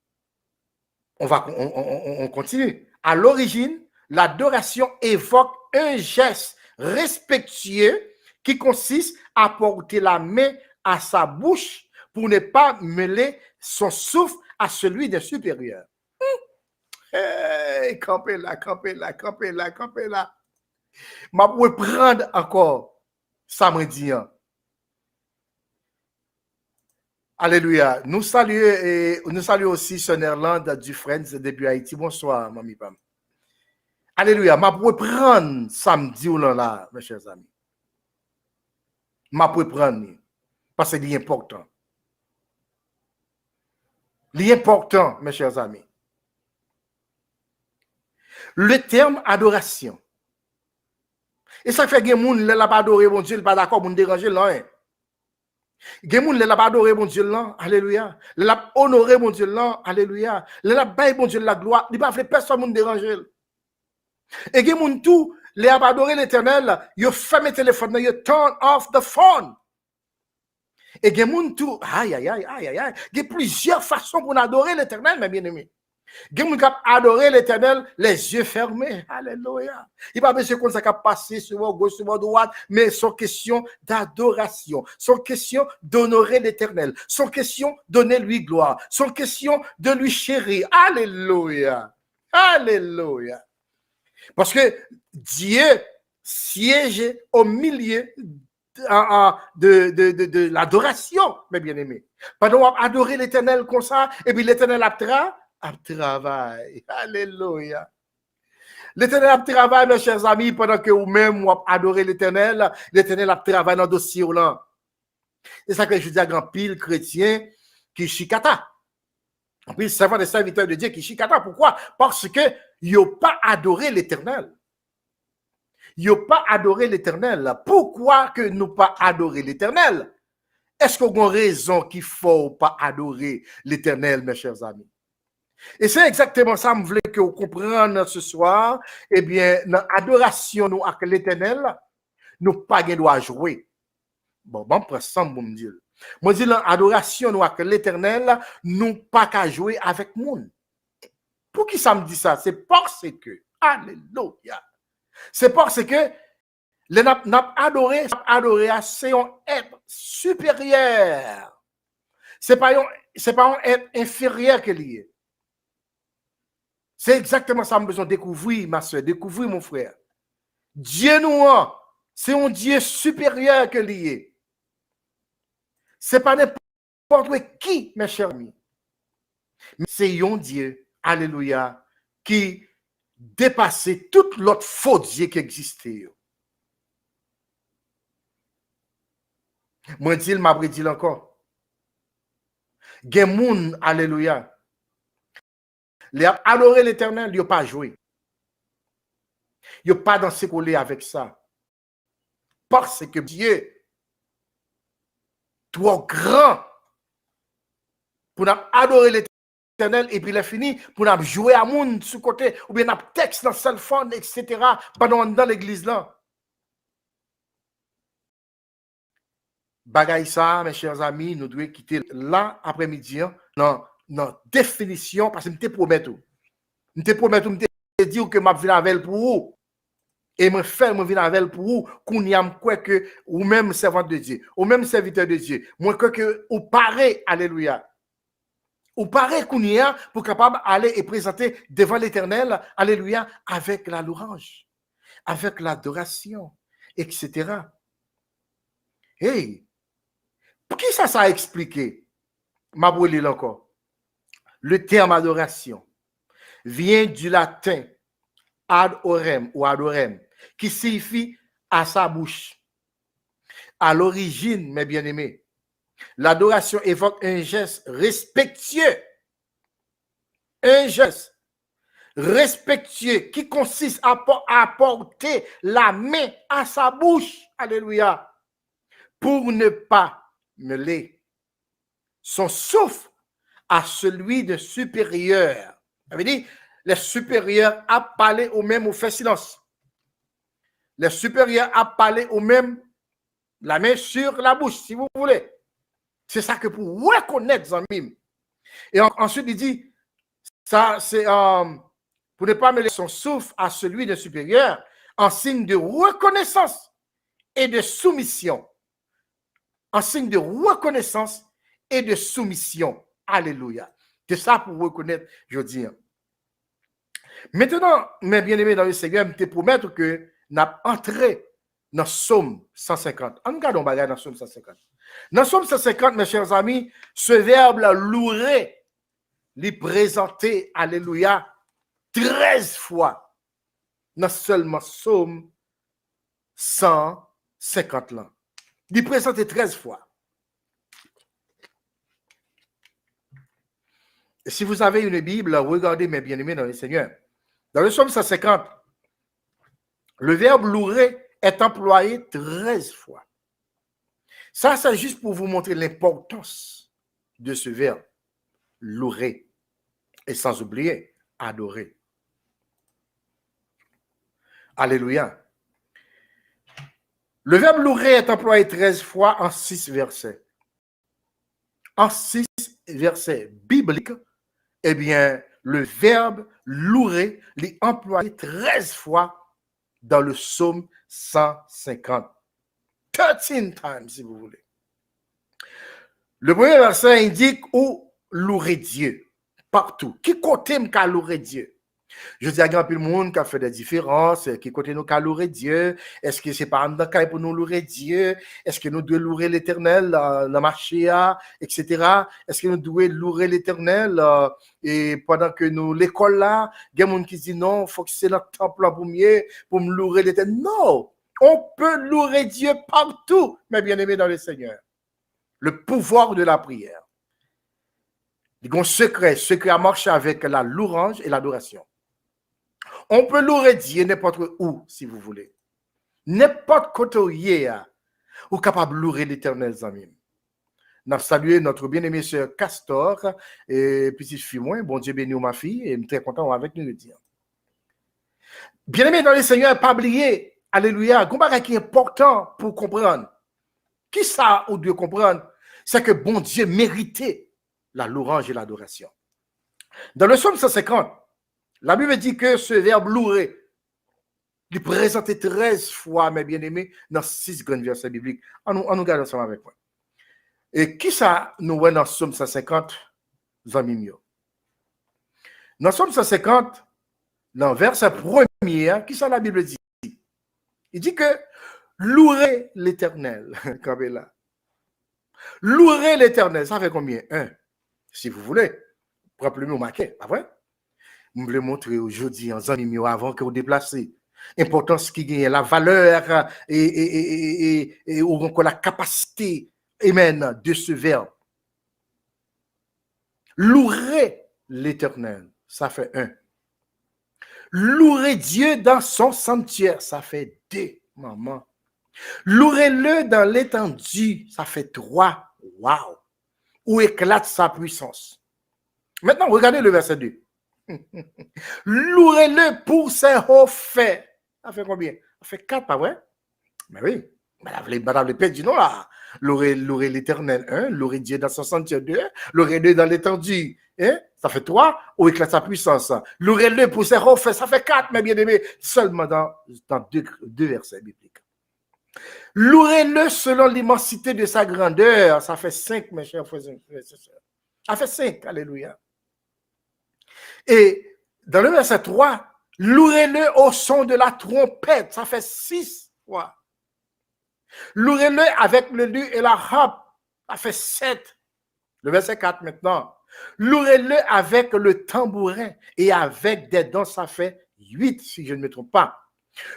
on continue. À l'origine, l'adoration évoque un geste respectueux qui consiste à porter la main à sa bouche pour ne pas mêler son souffle à celui des supérieurs. Hey, campez là. Je vais prendre encore samedi. Alléluia. Nous saluons aussi Son Irlande du Friends depuis Haïti. Bonsoir, Mamie Pam. Alléluia. Je vais prendre samedi ou là, mes chers amis. Je vais prendre parce que c'est important. L'important, mes chers amis. Le terme adoration. Et ça fait que les gens ne l'ont pas adoré, mon Dieu, pas d'accord, ne déranger là. Les gens ne l'ont pas adoré, mon Dieu, là. Alléluia. Ne l'ont pas honoré, mon Dieu, là. Alléluia. Ne l'ont pas mon Dieu, la gloire. Il n'a pas fait personne ne déranger. Et les gens tout, les ont adoré l'Éternel, ils ont fermé le téléphone, ils ont turn off the phone. Et les gens tout, aïe. Il y a plusieurs façons pour adorer l'Éternel, mes bien-aimés. Il y a adorer l'Éternel, les yeux fermés. Alléluia. Il n'y a pas besoin qu'on s'est passé sur la gauche, sur la droite, mais c'est question d'adoration. C'est question d'honorer l'Éternel. C'est question de donner lui gloire. C'est question de lui chérir. Alléluia. Alléluia. Parce que Dieu siège au milieu de l'adoration, mes bien-aimés. Pendant qu'on adorer l'Éternel comme ça, et puis l'Éternel a travail. Alléluia. L'Éternel a travail, mes chers amis, pendant que vous-même vous adorez l'Éternel a travail dans le dossier là. C'est ça que je dis à grand pile chrétien qui chicata. En plus, servant des serviteurs de Dieu qui chicata. Pourquoi? Parce que ils n'ont pas adoré l'Éternel. Ils n'ont pas adoré l'Éternel. Pourquoi que nous pas adorer l'Éternel? Est-ce qu'on a une raison qu'il ne faut pas adorer l'Éternel, mes chers amis? Et c'est exactement ça que je voulais que vous compreniez ce soir. Eh bien, dans l'adoration nous avec l'Éternel, nous pas de droit jouer. Bon, prends ça pour me dire. Moi, je dis, dans l'adoration nous avec l'Éternel, nous pas qu'à jouer avec monde. Pour qui ça me dit ça? C'est parce que, alléluia. C'est parce que les n'a adoré, c'est un être supérieur. C'est pas un être inférieur que lié. C'est exactement ça que je besoin de découvrir, ma soeur, découvrir mon frère. Dieu nous, c'est un Dieu supérieur que lié. C'est pas n'importe qui, mes chers amis. Mais c'est un Dieu, alléluia, qui dépasse toute l'autre faux Dieu qui existait. Moi, je m'a dit encore. Gen moun, alléluia. Les a adoré l'Éternel, ils n'ont pas joué. Ils n'ont pas dansé collé avec ça. Parce que Dieu, trop grand, pour adorer l'Éternel, et puis il est fini, pour jouer à moun sous côté, ou bien texte dans le cell phone, etc., pendant dans l'église là. Bagay ça, mes chers amis, nous devons quitter là après-midi, non, définition, parce que je te promets tout. Je te promets tout, je te dis que je vais venir pour vous. Et je vais venir pour vous, qu'on y a quoi que, ou même servant de Dieu, ou même serviteur de Dieu. Moi, quoi que, ou pareil, alléluia. Ou paraît qu'on y a pour capable aller et présenter devant l'Éternel, alléluia, avec la louange, avec l'adoration, etc. Hey, pour qui ça a expliqué? Ma brûlé encore. Le terme adoration vient du latin ad orem ou adorem, qui signifie à sa bouche. À l'origine, mes bien-aimés, l'adoration évoque un geste respectueux. Un geste respectueux qui consiste à porter la main à sa bouche. Alléluia. Pour ne pas mêler son souffle à celui de supérieur. Ça veut dire, les supérieurs a parlé au même ou fait silence. Les supérieurs a parlé au même, la main sur la bouche, si vous voulez. C'est ça que pour reconnaître Zamim. Et ensuite, il dit, ça, c'est pour ne pas mêler son souffle à celui de supérieur, en signe de reconnaissance et de soumission. En signe de reconnaissance et de soumission. Alléluia. C'est ça pour reconnaître, je dis. Maintenant, mes bien-aimés dans le Seigneur, je te promets que nous allons entrer dans Psaume 150. En regardant bagage dans Psaume 150. Dans Psaume 150, mes chers amis, ce verbe louer, lui présenter, alléluia, 13 fois. Dans seulement Psaume 150 là. Lui présenter 13 fois. Et si vous avez une Bible, regardez mes bien-aimés dans le Seigneur. Dans le Psaume 150, le verbe louer est employé 13 fois. Ça, c'est juste pour vous montrer l'importance de ce verbe, louer. Et sans oublier, adorer. Alléluia. Le verbe louer est employé 13 fois en 6 versets. En 6 versets bibliques, eh bien, le verbe louer est employé 13 fois dans le psaume 150. 13 times, si vous voulez. Le premier verset indique où louer Dieu. Partout. Qui côté me louer Dieu? Je dis à grand peu le monde qui a fait des différences, qui côté nous louer Dieu. Est-ce que c'est par exemple pour nous louer Dieu? Est-ce que nous devons louer l'Éternel, la marché, etc. Est-ce que nous devons louer l'Éternel et pendant que nous l'école là, il y a des gens qui disent non, il faut que c'est notre temple pour mieux, pour me louer l'Éternel. Non, on peut louer Dieu partout, mes bien-aimés dans le Seigneur. Le pouvoir de la prière. Il y a un secret à marcher avec la louange et l'adoration. On peut louer Dieu n'importe où, si vous voulez. N'importe côté où il est, ou capable de louer l'Éternel, amis. Nous saluons notre bien-aimé sœur Castor, et petite fille, moi, bon Dieu béni ma fille, et je suis très content avec nous le dire. Bien-aimé dans le Seigneur, pas oublier, alléluia, un qui est important pour comprendre. Qui ça, ou Dieu comprendre? C'est que bon Dieu méritait la louange et l'adoration. Dans le psaume 150, la Bible dit que ce verbe louer, il est présenté 13 fois, mes bien-aimés, dans 6 grands versets bibliques. On nous regarde ensemble avec moi. Et qui ça nous voit dans le psaume 150, amis? Dans le psaume 150, dans le verset premier, qui ça la Bible dit? Il dit que louer l'Éternel, comme là. Louer l'Éternel, ça fait combien? 1. Si vous voulez, rappelez-moi au maquet, pas vrai? Je voulais montrer aujourd'hui, en amis, avant que vous déplacez, l'importance qui gagne, la valeur et encore la capacité, amen, de ce verbe. Louer l'Éternel, ça fait 1. Louer Dieu dans son sanctuaire, ça fait 2, maman. Louer-le dans l'étendue, ça fait 3. Waouh! Où éclate sa puissance. Maintenant, regardez le verset 2. Louez-le pour ses hauts faits. Ça fait combien? Ça fait 4, pas vrai? Mais oui. Madame le Père dit non là. Louer l'Éternel 1, louer Dieu dans son sanctuaire 2, louer Dieu dans l'étendue. Hein? Ça fait 3, où éclate sa puissance. Louez-le pour ses hauts faits. Ça fait 4, mes bien-aimés. Seulement dans 2 versets bibliques. Louez-le selon l'immensité de sa grandeur. Ça fait 5, mes chers frères et sœurs. Ça fait 5, alléluia. Et dans le verset 3, louez-le au son de la trompette, ça fait 6 fois. Louez-le avec le luth et la harpe, ça fait 7. Le verset 4 maintenant. Louez-le avec le tambourin et avec des dents, ça fait 8 si je ne me trompe pas.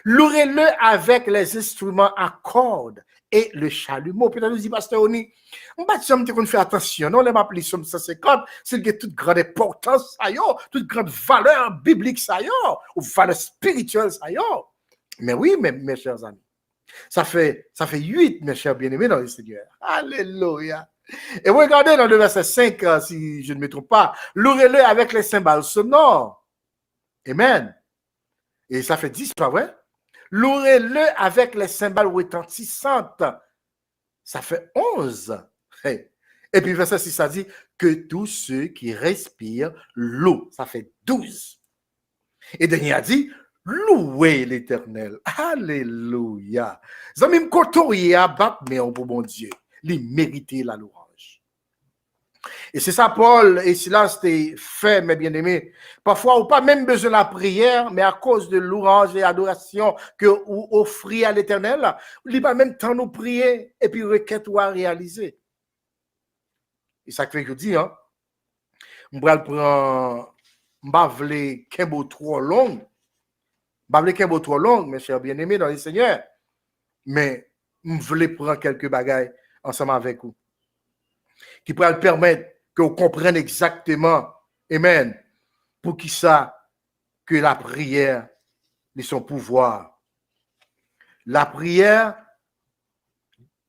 Louez-le avec les instruments à cordes et le chalumeau. Peut-être nous dit, pasteur Oni, on va dire qu'on fait attention, non, on m'a appelé somme 150, c'est que toute grande importance, ça y est, toute grande valeur biblique, ça y est, ou valeur spirituelle, ça y est. Mais oui, mes chers amis, ça fait 8, mes chers bien-aimés dans le Seigneur. Alléluia. Et vous regardez dans le verset 5, si je ne me trompe pas, louez-le avec les cymbales sonores. Amen. Et ça fait 10, pas vrai? Louez-le avec les cymbales retentissantes. Ça fait 11. Hey. Et puis verset 6, ça dit que tous ceux qui respirent l'eau. Ça fait 12. Et dernier a dit, louez l'Éternel. Alléluia. Zami m'kotoye à battre, mais pour bon Dieu. Il mérite la louange. Et c'est ça, Paul et Silas t'es fait, mes bien-aimés. Parfois, ou pas même besoin de la prière, mais à cause de louange et adoration que vous offrez à l'Éternel, il n'y a pas même temps de nous prier et puis requête ou à réaliser. Et ça fait que je dis, hein, je vais prendre, je vais pas trop long. Je vais pas trop long, mes chers bien-aimés dans le Seigneur. Mais je voulais prendre quelques bagailles ensemble avec vous, qui pourraient permettre que vous compreniez exactement, amen, pour qui ça, que la prière est son pouvoir. La prière,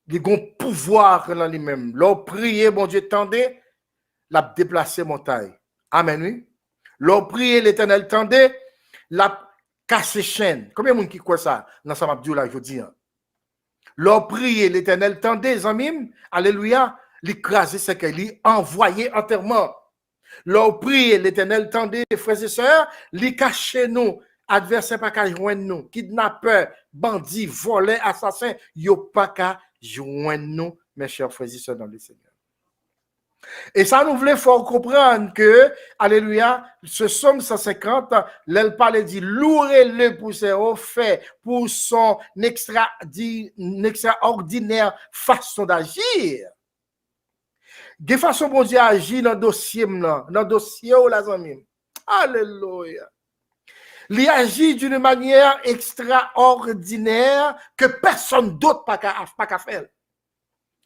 il y a un pouvoir dans lui-même. L'on prier, bon Dieu, tendez, l'a déplacé montagne. Amen, oui. L'on prier, l'Éternel tendez, l'a cassé chaîne. Combien de monde qui croit ça dans sa mabdou là, je dis. L'on prier, l'Éternel tendez, amis, alléluia, l'écraser, c'est qu'il envoyé entièrement. L'on prie, l'Éternel tendez, frères et sœurs, les cacher nous, adversaires pas qu'à joindre nous, kidnappeurs, bandits, voleurs, assassins, yo pas qu'à joindre nous, mes chers frères et sœurs dans le Seigneur. Et ça nous voulait fort comprendre que, alléluia, ce psaume 150, l'elle parle dit, louez-le pour ses faits, pour son extraordinaire façon d'agir. De façon bon Dieu agit dans le dossier, les amis. Alléluia. Il agit d'une manière extraordinaire que personne d'autre pas qu'à faire.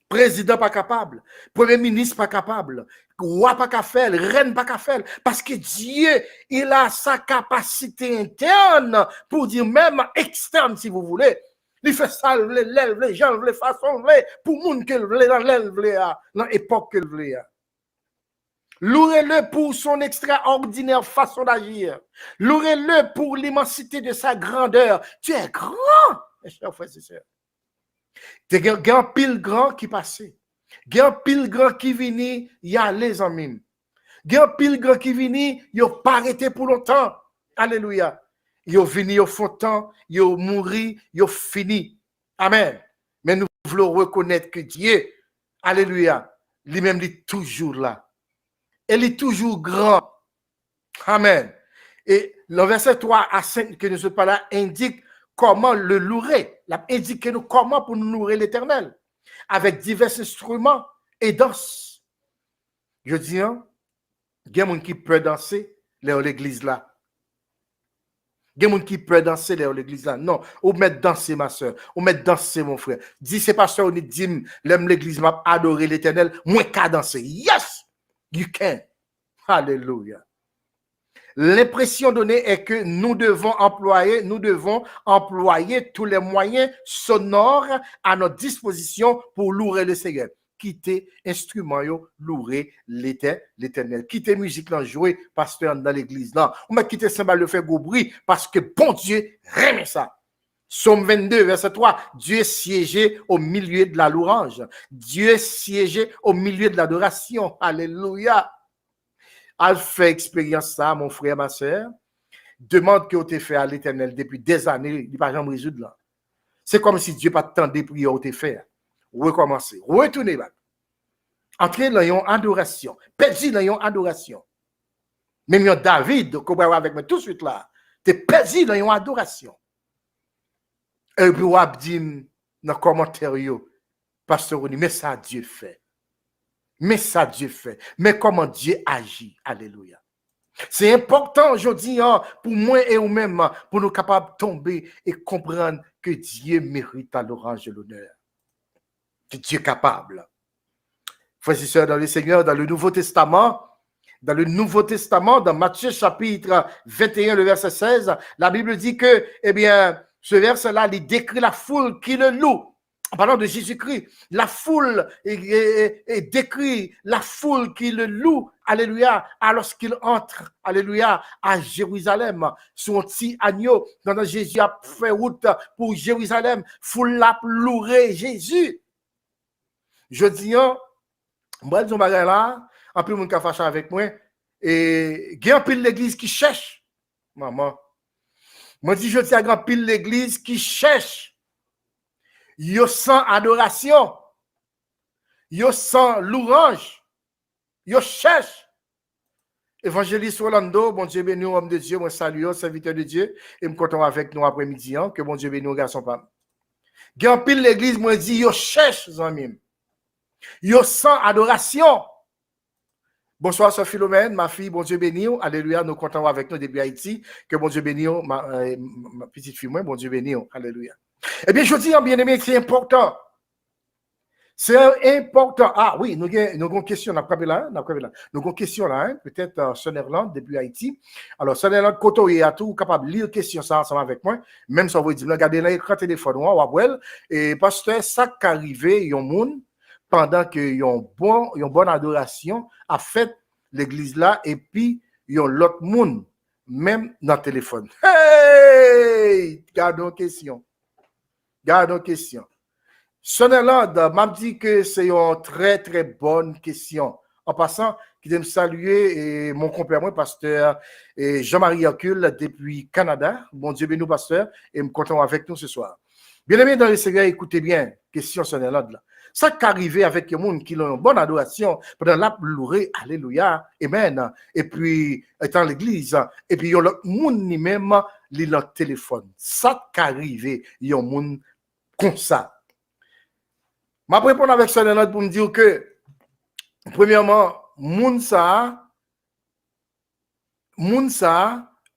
Président pas capable, premier ministre pas capable, roi pas qu'à faire, reine pas qu'à faire, parce que Dieu, il a sa capacité interne, pour dire même externe si vous voulez. Il fait ça, l'élève, les gens, les façons, pour monde qu'il veut, dans l'élève, dans l'époque qu'il veut. Louez-le pour son extraordinaire façon d'agir. Louez-le pour l'immensité de sa grandeur. Tu es grand, mes chers frères et sœurs. Il y a un pile grand qui passait. Il y a un pile grand qui vient, il y a les amis. Il y a un pile grand qui vient, il n'a pas arrêté pour longtemps. Alléluia. Il est venu au fond temps, il est mouru, il est fini. Amen. Mais nous voulons reconnaître que Dieu, alléluia, lui-même est toujours là. Il est toujours grand. Amen. Et le verset 3 à 5 que nous sommes pas là indique comment le louer. Il indique nous comment pour nous louer l'Éternel. Avec divers instruments et danse. Je dis, hein, il y a des gens qui peuvent danser dans l'église là. Il y a des gens qui peuvent danser dans l'église là. Non, ou mettre danser ma soeur, ou mettre danser mon frère. Dis, c'est pasteur, on dit, l'aime l'église m'a adoré l'Éternel, moins qu'à danser. Yes, you can. Alléluia. L'impression donnée est que nous devons employer tous les moyens sonores à notre disposition pour louer le Seigneur. Quitter instrument, louer l'Éternel. Quitter musique, jouer pasteur dans l'église. Non, on va quitter cymbale le faire gros bruit parce que bon Dieu aime ça. Psaume 22, verset 3, Dieu siégeait au milieu de la louange. Dieu siégeait au milieu de l'adoration. Alléluia. Al fait expérience ça, mon frère, ma soeur. Demande que tu fait à l'Éternel depuis des années, il ne va jamais résoudre là. C'est comme si Dieu pas tant de prières au fait. Recommencer, retourner là. Entrer dans une adoration. Perdu dans une adoration. Même yon David, qu'on va avec moi tout de suite là, t'es perdu dans une adoration. Et puis, on dit dans le commentaire, pasteur, mais ça Dieu fait. Mais ça Dieu fait. Mais comment Dieu agit. Alléluia. C'est important aujourd'hui pour moi et vous-même pour nous capables de tomber et comprendre que Dieu mérite à l'orange de l'honneur. Que Dieu est capable. Frères et sœurs, dans le Seigneur, dans le Nouveau Testament, dans Matthieu chapitre 21, le verset 16, la Bible dit que, eh bien, ce verset-là, il décrit la foule qui le loue. En parlant de Jésus-Christ, la foule décrit la foule qui le loue, alléluia, alors qu'il entre, alléluia, à Jérusalem, son petit agneau, quand Jésus a fait route pour Jérusalem, foule l'a loué Jésus. Je dis, moi, je dis, là, en plus, mon cas fâché avec moi, et il y a un pile l'église qui cherche, maman. Moi, je dis, il y a un pile l'église qui cherche. Yo sans adoration, yo sans louange, yo cherche. Évangéliste Orlando, bon Dieu béni, homme de Dieu, moi salue, serviteur de Dieu, et me content avec nous après-midi, que bon Dieu béni, garçon pas. Gan pile l'église, moi dit, yo cherche, zanmim. Yo sans adoration. Bonsoir, Soeur Philomène, ma fille, bon Dieu béni, alléluia, nous comptons avec nous depuis Haïti, que bon Dieu béni, ma petite fille, moi, bon Dieu béni, alléluia. Eh bien, je dis, bien aimé, c'est important. C'est important. Ah oui, nous avons une question. Nous avons une question là, peut-être sur Irlande, depuis Haïti. Alors, sur Irlande, Koto et tout capable de lire question ça ensemble avec moi. Même si on veut dire, regardez là, écran téléphone, et parce que ça qui arrive, il y a un monde, pendant que y a une bonne adoration, a fait l'église là, et puis il y a l'autre monde, même dans le téléphone. Hey! Gardons question. Sonelande m'a dit que c'est une très, très bonne question. En passant, je vais me saluer mon compère, moi, pasteur Jean-Marie Hercule, depuis Canada. Bon Dieu béni, pasteur, et me content avec nous ce soir. Bien aimé dans le Seigneur, écoutez bien, question Sonelande là. Ça qui arrive avec les gens qui ont une bonne adoration, pendant la louer, alléluia, amen, et puis, étant l'église, et puis, il y a le monde lui-même, il a le téléphone. Ça qui arrive, il y a un monde comme ça. Je vais répondre avec ça pour me dire que, premièrement, moun sa,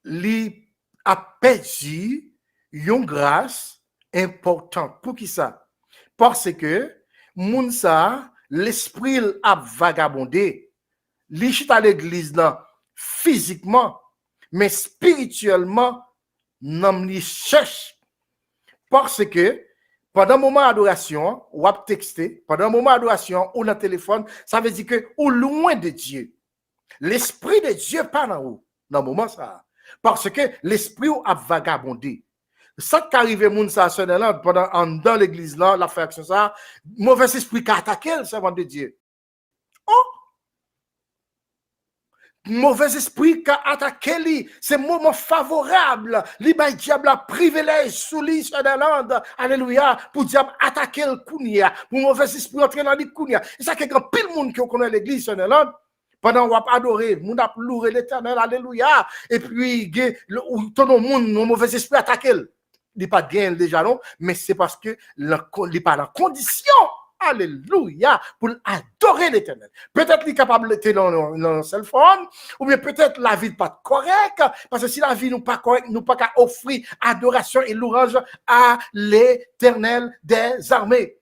li a perdu une grâce importante. Pour qui ça? Parce que, moun sa, l'esprit a vagabondé. Li chita à l'église là, physiquement, mais spirituellement, non li cherche. Parce que, pendant un moment d'adoration, ou à texter, pendant un moment d'adoration, ou dans le téléphone, ça veut dire que ou loin de Dieu. L'esprit de Dieu pas dans vous, dans le moment ça. Parce que l'esprit a vagabondé. Ça qui arrive moun ça pendant dans l'église là, la fraction ça, mauvais esprit qui attaque le servant de Dieu. Oh! Mauvais esprit qui attaque lui, c'est moment favorable. Li bay diable a privilège sous lui sur la land. Alléluia, pour diable attaquer le kounia, pour mauvais esprit entrer dans le kounia. Et ça que grand pile monde qui connaît l'église sur la land. Pendant qu'on a adoré, on a loué l'éternel, alléluia. Et puis, tout le monde, le mauvais esprit attaque. Il n'est pas bien déjà, non, mais c'est parce que il n'est pas dans condition, alléluia, pour adorer l'éternel. Peut-être qu'il est capable d'être dans le cell phone, ou bien peut-être la vie n'est pas correcte, parce que si la vie n'est pas correcte, nous pas qu'à offrir adoration et louange à l'éternel des armées.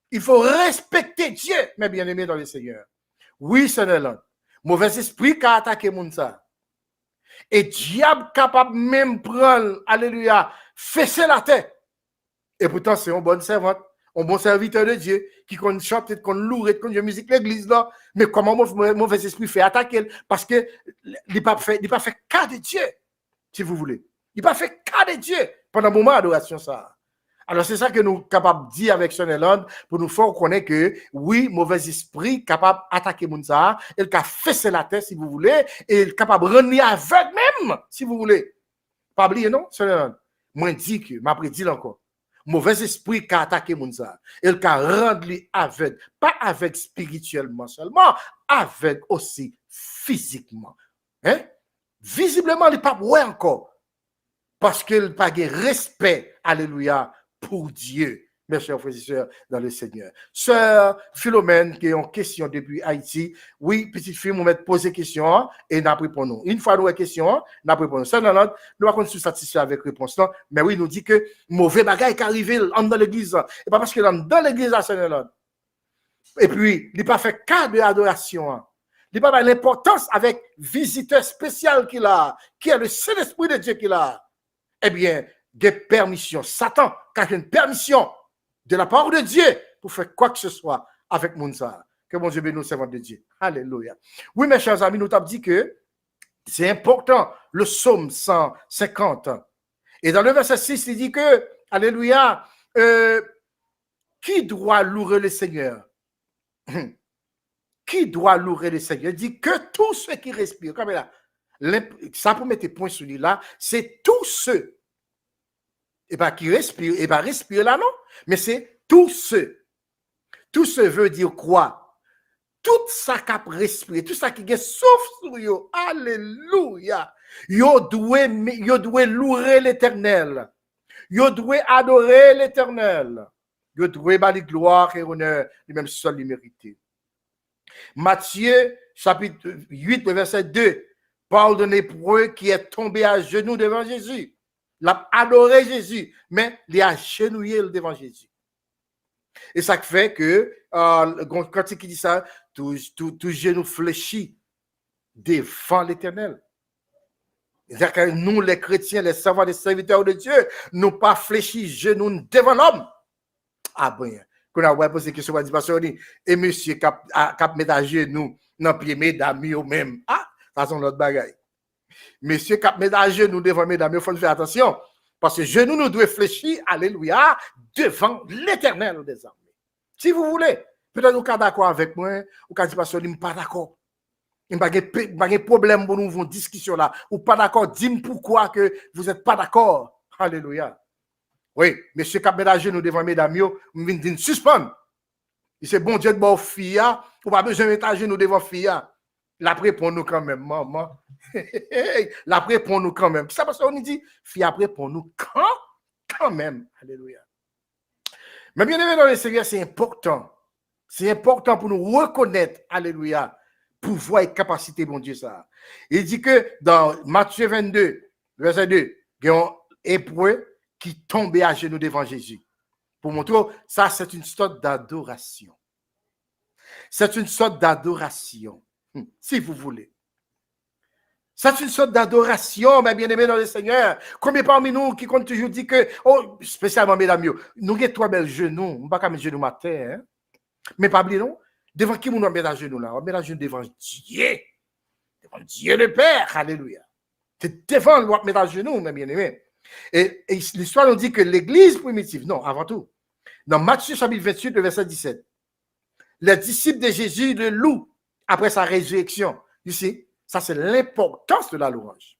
Il faut respecter Dieu, mes bien-aimés dans le Seigneur. Oui, Seigneur, mauvais esprit qui a attaqué Mounsa. Et diable capable même prendre, alléluia, fesser la tête. Et pourtant, c'est un bon servant, un bon serviteur de Dieu, qui qu'on chante, qu'on loue, qu'on joue musique l'église là. Mais comment mauvais esprit fait attaquer? Parce que il n'a pas fait cas de Dieu, si vous voulez. Il n'a pas fait cas de Dieu pendant un moment d'adoration ça. Alors, c'est ça que nous sommes capables de dire avec Sonneland pour nous faire connaître que, oui, mauvais esprit capable d'attaquer Mounsa, il a fesser la tête, si vous voulez, et il est capable de renier avec même, si vous voulez. Pas oublier, non, Sonneland? Moi, je dis que, m'a prédit encore. mauvais esprit qui a attaqué Mounza. Il a rendu lui aveugle, pas aveugle spirituellement seulement, aveugle aussi physiquement. Hein? Visiblement, il n'est pas ouais encore. Parce qu'il n'a pas de respect, alléluia, pour Dieu. Mes chers frères et sœurs dans le Seigneur. Sœur Philomène, qui est en question depuis Haïti. Oui, petite fille, nous mettons poser question et nous répondons nous. Une fois nous avons question, nous répondons. Ça, nous avons satisfait avec réponse. Mais oui, nous dit que mauvais bagage qui arrive dans l'église. Et pas parce que dans l'église, et puis, il n'a pas fait cas de l'adoration. Il n'a pas l'importance avec visiteur spécial qu'il a, qui est le Saint-Esprit de Dieu qu'il a. Eh bien, des permissions. Satan a une permission de la part de Dieu pour faire quoi que ce soit avec Mounsa. Que mon Dieu bénisse, servant de Dieu. Alléluia. Oui, mes chers amis, nous t'avons dit que c'est important, le psaume 150. Et dans le verset 6, il dit que, alléluia, qui doit louer le Seigneur? Qui doit louer le Seigneur? Il dit que tous ceux qui respirent, comme là, ça pour mettre point sur lui là, c'est tous ceux et pas qui respirent, et pas respirer là non, mais c'est tous ceux. Tout ce veut dire quoi? Tout ça qui respire, tout ça qui est sauf sur yo, alléluia. Yo doit louer l'Éternel. Yo doit adorer l'Éternel. Yo doit bali gloire et honneur, lui-même seul lui mérité. Matthieu chapitre 8 verset 2 parle d'un hébreu qui est tombé à genoux devant Jésus. Il a adoré Jésus, mais il a agenouillé devant Jésus. Et ça fait que, quand il dit ça, tout genou fléchit devant l'Éternel. C'est-à-dire que nous, les chrétiens, les servants, les serviteurs de Dieu, nous pas fléchis genoux devant l'homme. Ah bon, qu'on a posé la question, on dit, et monsieur, cap met à genoux, dans pied mesdames, eux même. Ah, ça c'est notre bagaille. Monsieur, cap met à genoux devant mesdames, il faut faire attention. Parce que genoux nous doivent fléchir, alléluia, devant l'Éternel des armées. Si vous voulez, peut-être vous êtes d'accord avec moi, ou quand pasteur, je ne suis pas d'accord. Il n'y a pas de problème pour nous avoir une discussion là. Ou pas d'accord, dis-moi pourquoi que vous n'êtes pas d'accord. Alléluia. Oui, monsieur cap met à genoux devant mesdames, je viens de suspendre. C'est bon Dieu de bon fille, ou pas besoin de mettre à genoux devant fille. L'après pour nous quand même, maman. L'après pour nous quand même. Ça parce qu'on dit, fille après pour nous quand même. Alléluia. Mais bien aimé dans le Seigneur, c'est important. C'est important pour nous reconnaître, alléluia, pouvoir et capacité, mon Dieu, ça. Il dit que dans Matthieu 22, verset 2, il y a un hébreu qui tombait à genoux devant Jésus. Pour montrer, ça, c'est une sorte d'adoration. C'est une sorte d'adoration. Si vous voulez. C'est une sorte d'adoration, mes bien-aimés dans le Seigneur. Combien parmi nous qui comptent toujours dire que, oh, spécialement mesdames, nous avons trois belles genoux, nous ne pouvons pas mettre genoux matin, hein? Mais pas oublier, non? Devant qui nous mettons à genoux là? On met à genoux devant Dieu. Devant Dieu le Père, alléluia. C'est devant le mettre à genoux, mes bien-aimés. Et l'histoire nous dit que l'église primitive, non, avant tout, dans Matthieu chapitre 28, le verset 17, les disciples de Jésus le louent après sa résurrection. Ici, ça c'est l'importance de la louange.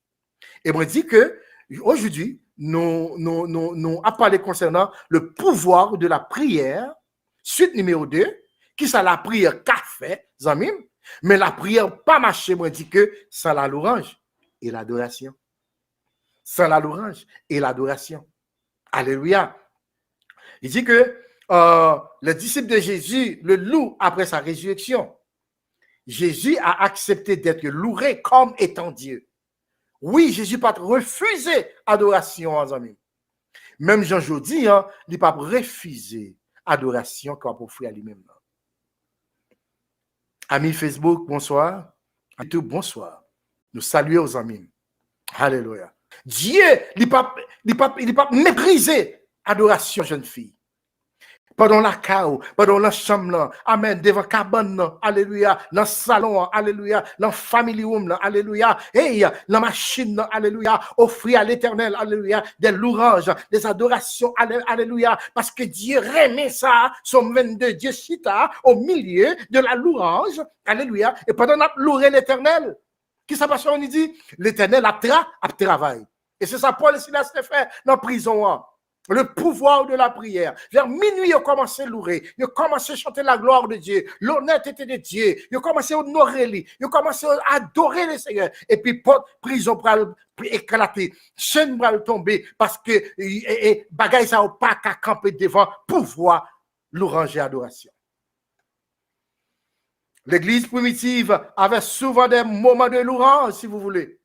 Et moi, je dis que aujourd'hui, nous à parler concernant le pouvoir de la prière, suite numéro 2, qui c'est la prière qu'a fait, Zamim, mais la prière pas marché, moi, je dis que c'est la louange et l'adoration. Sans la louange et l'adoration. Alléluia. Il dit que les disciples de Jésus le louent après sa résurrection. Jésus a accepté d'être loué comme étant Dieu. Oui, Jésus n'a pas refusé adoration aux amis. Même Jean Jodi, hein, il n'a pas refusé adoration qu'on a offrir à lui-même. Amis Facebook, bonsoir. À tout, bonsoir. Nous saluons aux amis. Alléluia. Dieu, il n'a pas méprisé adoration jeune fille. Pendant la cao, pendant la chambre, amen, devant cabane, alléluia, dans le salon, alléluia, dans le family room, alléluia, hey, dans la machine, alléluia, offrir à l'Éternel, alléluia, des louanges, des adorations, alléluia, parce que Dieu remet ça, son 22, Dieu chita au milieu de la louange, alléluia, et pendant qu'on loué l'Éternel, qui ça passe, on dit, l'Éternel a travail. Et c'est ça Paul et Silas fait dans la prison. Le pouvoir de la prière. Vers minuit, ils ont commencé à louer. Ils ont commencé à chanter la gloire de Dieu, l'honnêteté de Dieu. Ils ont commencé à honorer lui. Ils ont commencé à adorer le Seigneur. Et puis, prison pour éclater. Chaîne pour tomber parce que bagaille ça n'a pas qu'à camper devant pouvoir louange et adoration. L'église primitive avait souvent des moments de louange, si vous voulez.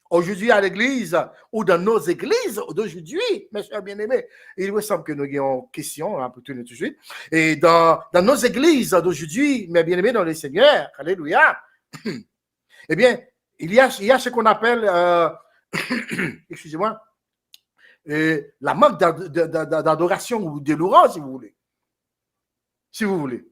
Aujourd'hui, à l'église, ou dans nos églises d'aujourd'hui, mes chers bien-aimés, il me semble que nous avons une question, hein, pour tout de suite. Et dans nos églises d'aujourd'hui, mes bien-aimés dans le Seigneur, alléluia, eh bien, il y a ce qu'on appelle, excusez-moi, la manque d'adoration ou de louange, si vous voulez. Si vous voulez.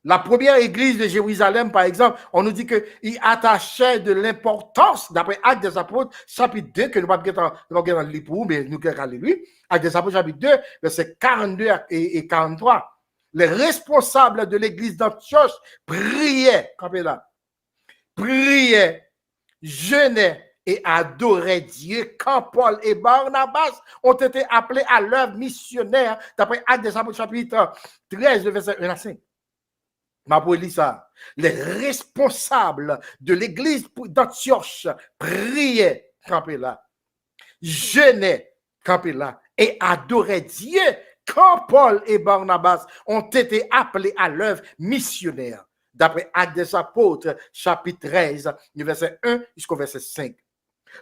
La première église de Jérusalem, par exemple, on nous dit qu'il attachait de l'importance, d'après Actes des Apôtres, chapitre 2, que nous ne pouvons pas regarder dans le livre, mais nous allons lire lui. Actes des Apôtres, chapitre 2, versets 42 et 43. Les responsables de l'église d'Antioche priaient, campez là, priaient, jeûnaient et adoraient Dieu quand Paul et Barnabas ont été appelés à l'œuvre missionnaire, d'après Actes des Apôtres, chapitre 13, verset 1 à 5. Ça. Les responsables de l'église d'Antioche priaient, campez là, jeûnaient, campez là, et adoraient Dieu quand Paul et Barnabas ont été appelés à l'œuvre missionnaire. D'après Actes des Apôtres, chapitre 13, du verset 1 jusqu'au verset 5.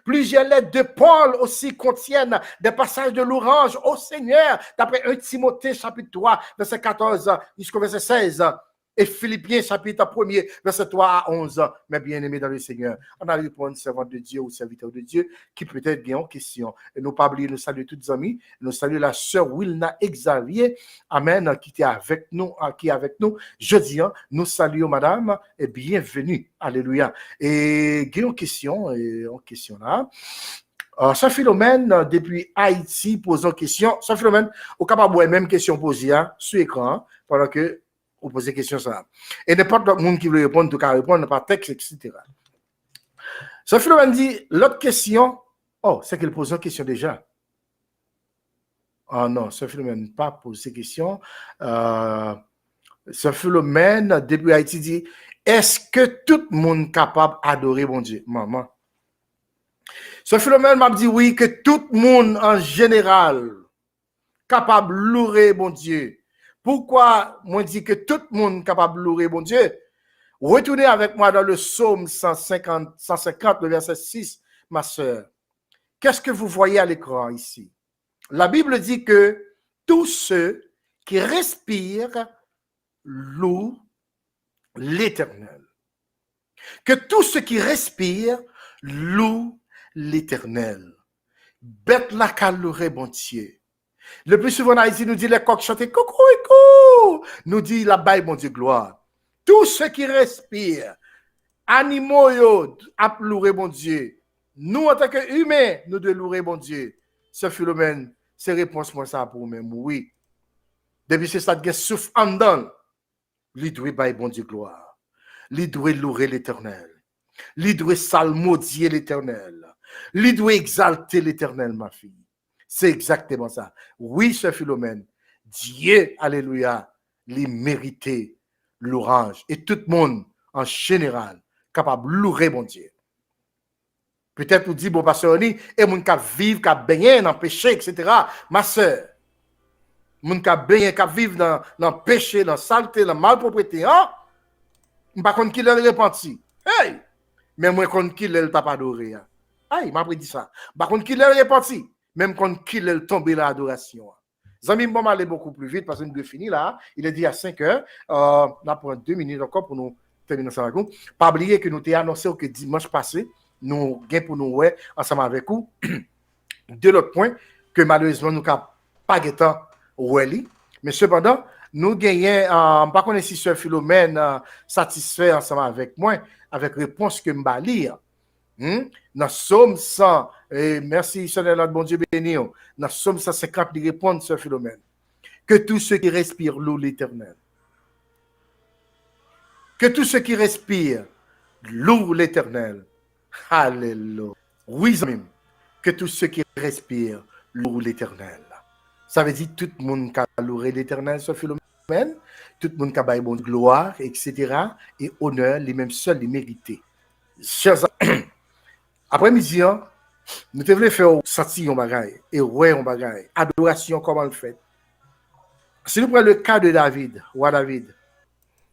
Plusieurs lettres de Paul aussi contiennent des passages de louange au Seigneur, d'après 1 Timothée, chapitre 3, verset 14 jusqu'au verset 16. Et Philippiens chapitre 1er, verset 3 à 11, mes bien-aimés dans le Seigneur. On arrive pour un servant de Dieu ou serviteur de Dieu qui peut-être bien en question. Et nous pas oublier, nous saluer toutes les amis, nous saluer la sœur Wilna Xavier, amen, qui est avec nous, jeudi, nous saluons madame et bienvenue, alléluia. Et il y a une question là. Sœur Philomène, depuis Haïti, pose une question. Sœur Philomène, au capable de même question posée sur l'écran, pendant que vous posez des questions ça. Et n'importe quel monde qui veut répondre, tout cas répondre par texte, etc. Sœur Philomène dit, l'autre question, c'est qu'elle pose une question déjà. Oh non, Sœur Philomène n'a pas posé question. Sœur Philomène, depuis Haïti, dit, est-ce que tout le monde est capable d'adorer mon Dieu? Maman. Sœur Philomène m'a dit oui, que tout le monde en général capable de louer mon Dieu. Pourquoi moi dis que tout le monde est capable de louer mon Dieu? Retournez avec moi dans le psaume 150, le verset 6, ma sœur. Qu'est-ce que vous voyez à l'écran ici? La Bible dit que tous ceux qui respirent louent l'Éternel. Que tous ceux qui respirent louent l'Éternel. Bête la calorie, bon Dieu. Le plus souvent, Haïti nous dit les coqs chantent coucou, nous dit la baille, mon Dieu, gloire. Tous ceux qui respirent, animaux, à louer, mon Dieu. Nous, en tant qu'humains, nous devons louer, mon Dieu. Ce Philomène, c'est réponse moi ça pour même, oui. Depuis c'est ça qui souffle en dedans, lui doit bailler, bon Dieu, gloire. Lui doit louer l'Éternel. Lui doit salmodier l'Éternel. Lui doit exalter l'Éternel, ma fille. C'est exactement ça. Oui, ce Philomène, Dieu, alléluia, lui méritait l'orange. Et tout le monde, en général, capable de louer mon Dieu. Peut-être vous dites, bon, pasteur, et mon qui vivre, qui baigner dans le péché, etc. Ma soeur, mon qui baigner, qui vivre dans le péché, dans la saleté, dans la malpropreté, hein? Je ne sais pas qui l'a repenti. Hey! Mais moi, je ne sais pas qui l'a pas adoré. Hey, m'a dit ça. Par contre, qui l'a repenti? Même quand il est tombé l'adoration. Zami, bon, aller beaucoup plus vite parce que nous devons finir là. Il est dit à 5 heures. On a pour 2 minutes encore pour nous terminer ça avec vous. Pas oublier que nous t'ai annoncé que dimanche passé, nous gagnons pour nous ouais, ensemble avec vous. De l'autre point, que malheureusement, nous n'avons pas de temps. Mais cependant, nous gagnons, par contre, si Sœur Philomène satisfait ensemble avec moi, avec réponse que je vais lire. Dans Somme 100, et merci Seigneur, bon Dieu béni, dans Somme 150, il répond Sœur Philomène, que tous ceux qui respirent louent l'Éternel. Que tous ceux qui respirent louent l'Éternel. Alléluia. Oui, que tous ceux qui respirent louent l'Éternel. Ça veut dire tout le monde qui a loué l'éternel sur Philomène, tout le monde qui a baillé bon gloire, etc. Et honneur, les mêmes seuls, les mérités. Chers amis, après-midi, hein, nous devons faire sentir un bagage, et ouais un bagage, adoration, comment le fait. Si nous prenons le cas de David, roi David,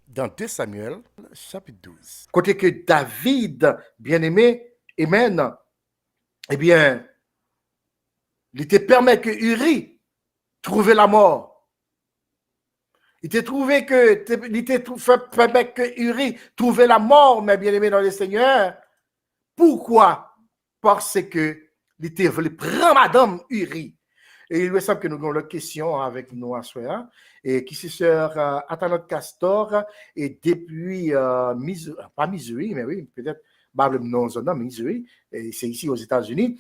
dans 2 Samuel, chapitre 12, côté que David, bien-aimé, amen, eh bien, il te permet que Uri trouve la mort. Il te trouvé que, il te permet que Uri trouve la mort, mes bien-aimés dans le Seigneur. Pourquoi? Parce que il te voulu prendre madame Uri. Et il me semble que nous avons l'autre question avec nous à soir, et qui c'est sur Athanot Castor, et depuis, pas Missouri, mais oui, peut-être, non, Missouri, et c'est ici aux États-Unis.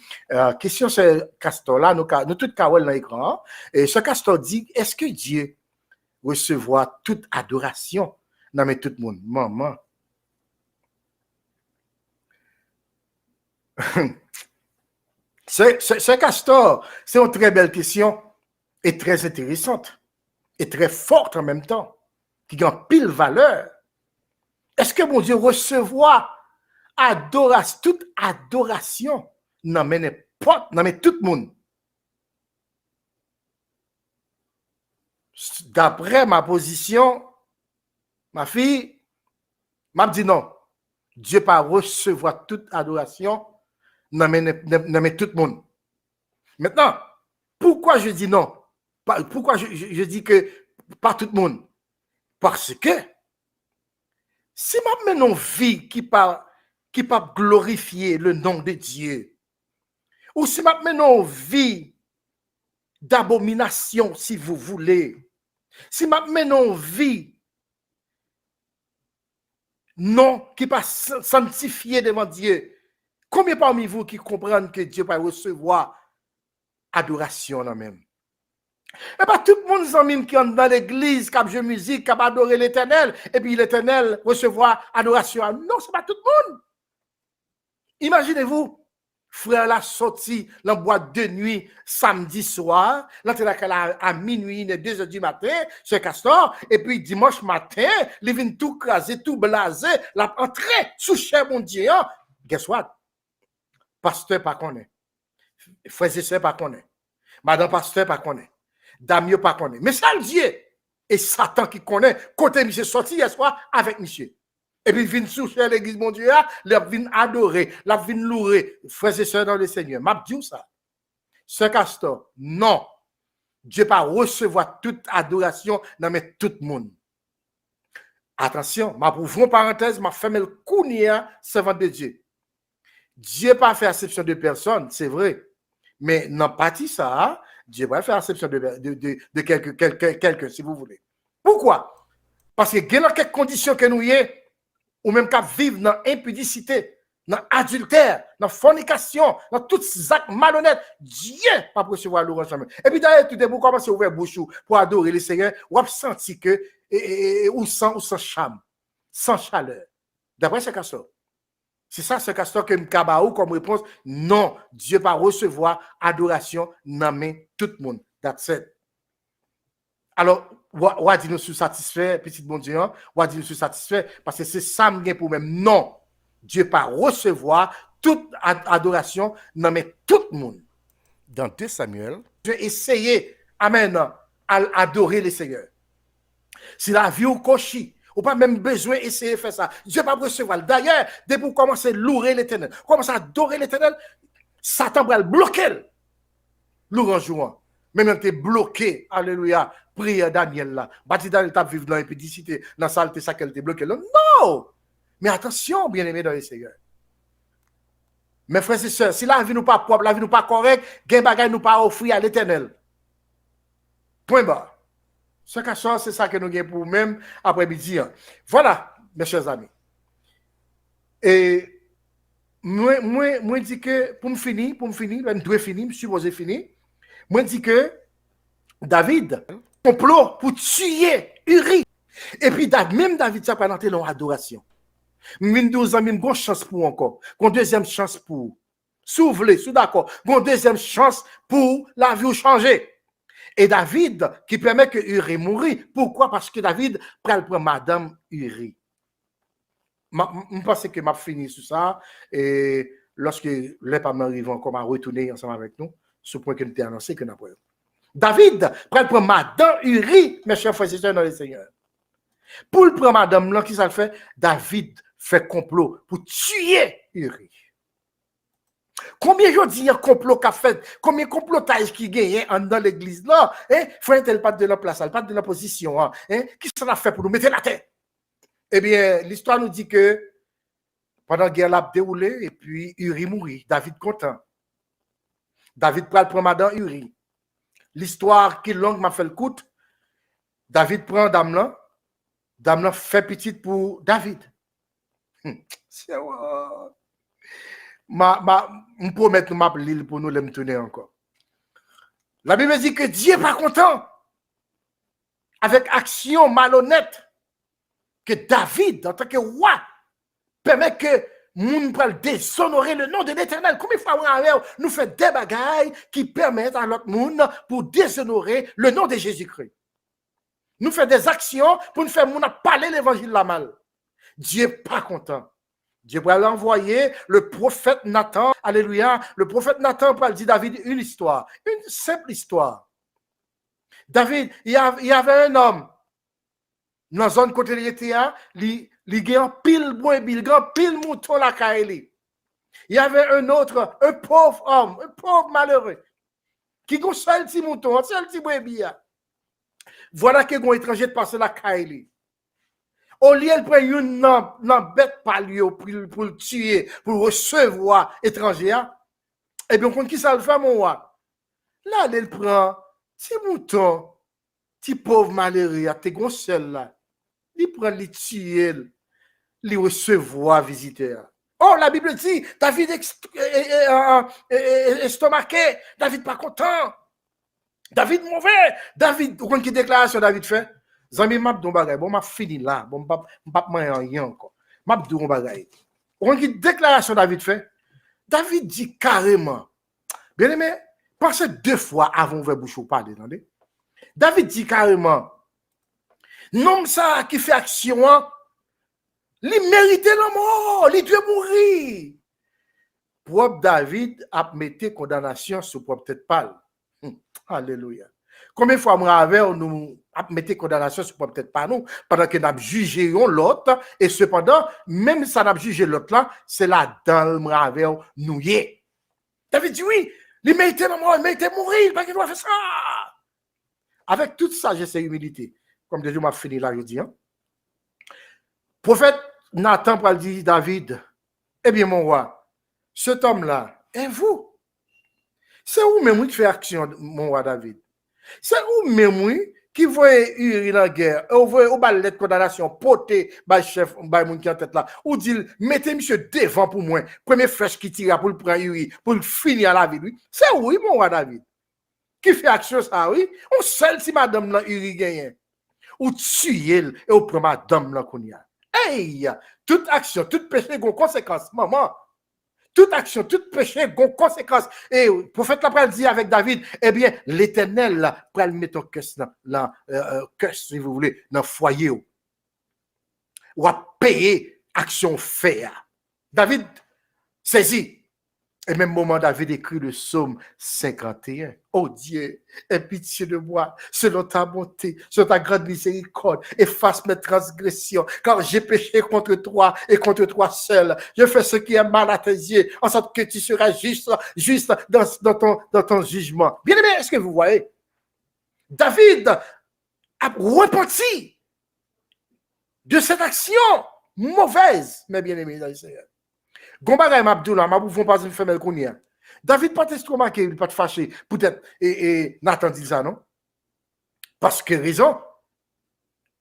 Question sur Castor là, nous tout kawel dans l'écran, et ce Castor dit, est-ce que Dieu recevra toute adoration? Non, mais tout le monde, maman. Ce Castor, c'est une très belle question et très intéressante et très forte en même temps, qui a pile valeur. Est-ce que mon Dieu recevra toute adoration? Non, mais n'importe, non, mais tout le monde. D'après ma position, ma fille, m'a dit non. Dieu pas recevoir toute adoration, non, mais tout le monde. Maintenant, pourquoi je dis non? Pourquoi je dis que pas tout le monde? Parce que si ma mène une vie qui pas glorifier le nom de Dieu, ou si ma mène une vie d'abomination, si vous voulez, si ma mène une vie non qui pas sanctifié devant Dieu, combien parmi vous qui comprennent que Dieu va recevoir adoration là même? Et pas tout le monde qui est dans l'église, qui a joué musique, qui a adoré l'éternel, et puis l'éternel recevoir adoration. Non, ce n'est pas tout le monde. Imaginez-vous, frère la sorti dans boîte de nuit samedi soir, l'entrée à minuit, 2 heures du matin, chez Castor, et puis dimanche matin, il vient tout craser, tout blasé, la entrée sous cher mon Dieu. Guess what? Pasteur pas connaît. Frère et sœurs pas connaît. Madame pasteur pas connaît. Damio pas connaît. Mais ça le Dieu. Et Satan qui connaît, côté monsieur sorti hier soir avec monsieur. Et puis, il vient soucher l'église, mon Dieu, il vient adorer, il vient louer, frères et sœurs dans le Seigneur. M'a dit ça. Ce Castor, non. Dieu pas recevoir toute adoration, non, mais tout le monde. Attention, ma ouvre parenthèse, ma ferme le kounia, servant de Dieu. Dieu pas fait acception de personne, c'est vrai. Mais non, pas dit ça, Dieu va faire acception de quelqu'un, si vous voulez. Pourquoi? Parce que il y a quelques conditions que nous y est, ou même qu'à vivre dans l'impudicité, dans l'adultère, dans la fornication, dans tous ces actes malhonnêtes, Dieu va recevoir l'orange jamais. Et puis d'ailleurs, tout est pour commencer à ouvrir bouche pour adorer le Seigneur, ou à sentir que, ou sans charme, sans chaleur. D'après ce Castor. C'est ça, ce Castor que Mkabaou comme réponse. Non, Dieu va recevoir adoration dans tout le monde. That's it. Alors, on dit nous sommes satisfaits, petit bon Dieu, on dit nous sommes satisfaits, parce que c'est ça pour même. Non, Dieu pas recevoir toute adoration, non mais tout le monde. Dans 2 Samuel, je vais essayer, amen, à adorer le Seigneur. Si la vie ou cochi, ou pas même besoin d'essayer de faire ça. Dieu pas recevoir. D'ailleurs, dès que vous commencez à louer l'éternel, commencez à adorer l'éternel, Satan va le bloquer. L'orange jouant. Même tu es bloqué, alléluia, prière Daniel là. Bâti Daniel t'a vivre dans l'impudicité, dans la saleté, ça qu'elle t'est bloqué. Non! Mais attention, bien-aimés dans le Seigneur. Mes frères et sœurs, si la vie nous pas propre, la vie nous pas correcte, gain bagay nous pas offrir à l'éternel. Point barre. Ce cas c'est ça que nous gagnons pour même après-midi. Voilà, mes chers amis. Et moi dis que pour me finir, je dois finir, je suis supposé finir. Moi dis que David complot pour tuer Uri. Et puis même David ça pas dans l'adoration. Mine 12 ans, une chance pour encore. Une deuxième chance pour. Si vous voulez, si d'accord. Une deuxième chance pour la vie changer. Et David qui permet que Uri mourit. Pourquoi? Parce que David prend Madame Uri. Je pense que m'a fini sur ça. Et lorsque les parents arrivent encore à retourner ensemble avec nous, ce point que nous t'ai annoncé que nous avons. David prend Madame Uri, mes chers frères et sœurs dans le Seigneur. Pour le prendre Madame là, qui ça le fait? David fait complot pour tuer Uri. Combien de gens disent un complot qu'a fait? Combien de complotage qui gagne dans l'église là? Frère, elle pas de la place, elle pas de la position. Hein? Qui ça a fait pour nous mettre la tête? Eh bien, l'histoire nous dit que pendant la guerre l'a déroulé et puis Uri mourit. David content. David prend Madame Uri. L'histoire qui longue m'a fait le coup. David prend Dame là fait petite pour David. C'est je promets que je l'île pour nous le tourner encore. La Bible dit que Dieu n'est pas content avec action malhonnête que David, en tant que roi, permet que moun pral déshonorer le nom de l'Éternel. Combien de fois nous fait des bagailles qui permettent à l'autre monde pour déshonorer le nom de Jésus-Christ. Nous fait des actions pour nous faire moun parler l'évangile la mal. Dieu n'est pas content. Dieu va l'envoyer le prophète Nathan. Alléluia. Le prophète Nathan va dire David une histoire, une simple histoire. David, il y avait un homme dans la zone côté de l'État, il y a pile bois, pile mouton la kaili. Il y avait un autre, un pauvre homme, un pauvre malheureux, qui a un seul petit mouton, un seul petit bois. Voilà que un étranger de passer la kaili. Au lieu de prendre une bête palio pour le tuer, pour recevoir étranger, eh bien, on qui ça le fait, mon roi? Là, il prend petit mouton, petit pauvre malheureux, t'es gon seul là. Il prend les tuer, les recevoir visiteur. Oh, la Bible dit, David estomaqué, David pas content, David mauvais, David, vous comprenez quelle déclaration David fait? Zami m'a dit bagay, bon m'a fini là, bon m'a rien encore. M'a dit bagay. Vous comprenez quelle déclaration David fait? David dit carrément, bien aimé, pensez 2 fois avant de bouche ou parler, attendez. David dit carrément, non ça qui fait action, il mérite la mort, il doit mourir. Propre David a mis condamnation sur propre tête pâle. Alléluia. Combien de fois nous mettons condamnation sur propre tête pas nous, pendant que nous avons jugé l'autre, et cependant, même si nous avons jugé l'autre là, c'est là dans le nous y est. David dit oui, il mérite la mort, il mérite mourir, parce qu'il doit faire ça. Avec toute sagesse et humilité, comme Dieu m'a fini là, je dis. Prophète Nathan pour dire David, eh bien mon roi, cet homme-là, et vous? C'est où même qui fait action, mon roi David? C'est où même qui voit Uri dans la guerre, ou voit au bal de condamnation, porté par chef, par moun qui en tête là, ou dit, mettez monsieur devant pour moi, premier flèche qui tire pour le prendre Uri, pour le finir la vie, lui. C'est où, mon roi David? Qui fait action ça, oui? On seul si madame là, Uri gagne. Ou tuer et ou prend madame là qu'on y a. Hey! Toute action, toute péché a une conséquence, maman. Toute action, toute péché a une conséquence. Et le prophète là dit avec David, eh bien, l'Éternel là, pour le mettre au cœur, si vous voulez, dans le foyer. Ou à payer action faire. David saisit. Et même moment, David écrit le psaume 51. Oh Dieu, aie pitié de moi, selon ta bonté, selon ta grande miséricorde, efface mes transgressions, car j'ai péché contre toi et contre toi seul. Je fais ce qui est mal à tes yeux, en sorte que tu seras juste dans ton jugement. Bien aimé, est-ce que vous voyez? David a repenti de cette action mauvaise, mes bien-aimés dans le Seigneur. Gombagay Mabdoula, Mabou pas une femelle qu'on y a. David pas estomaqué, il pas de fâché. Peut-être, et Nathan dit ça, non? Parce que raison,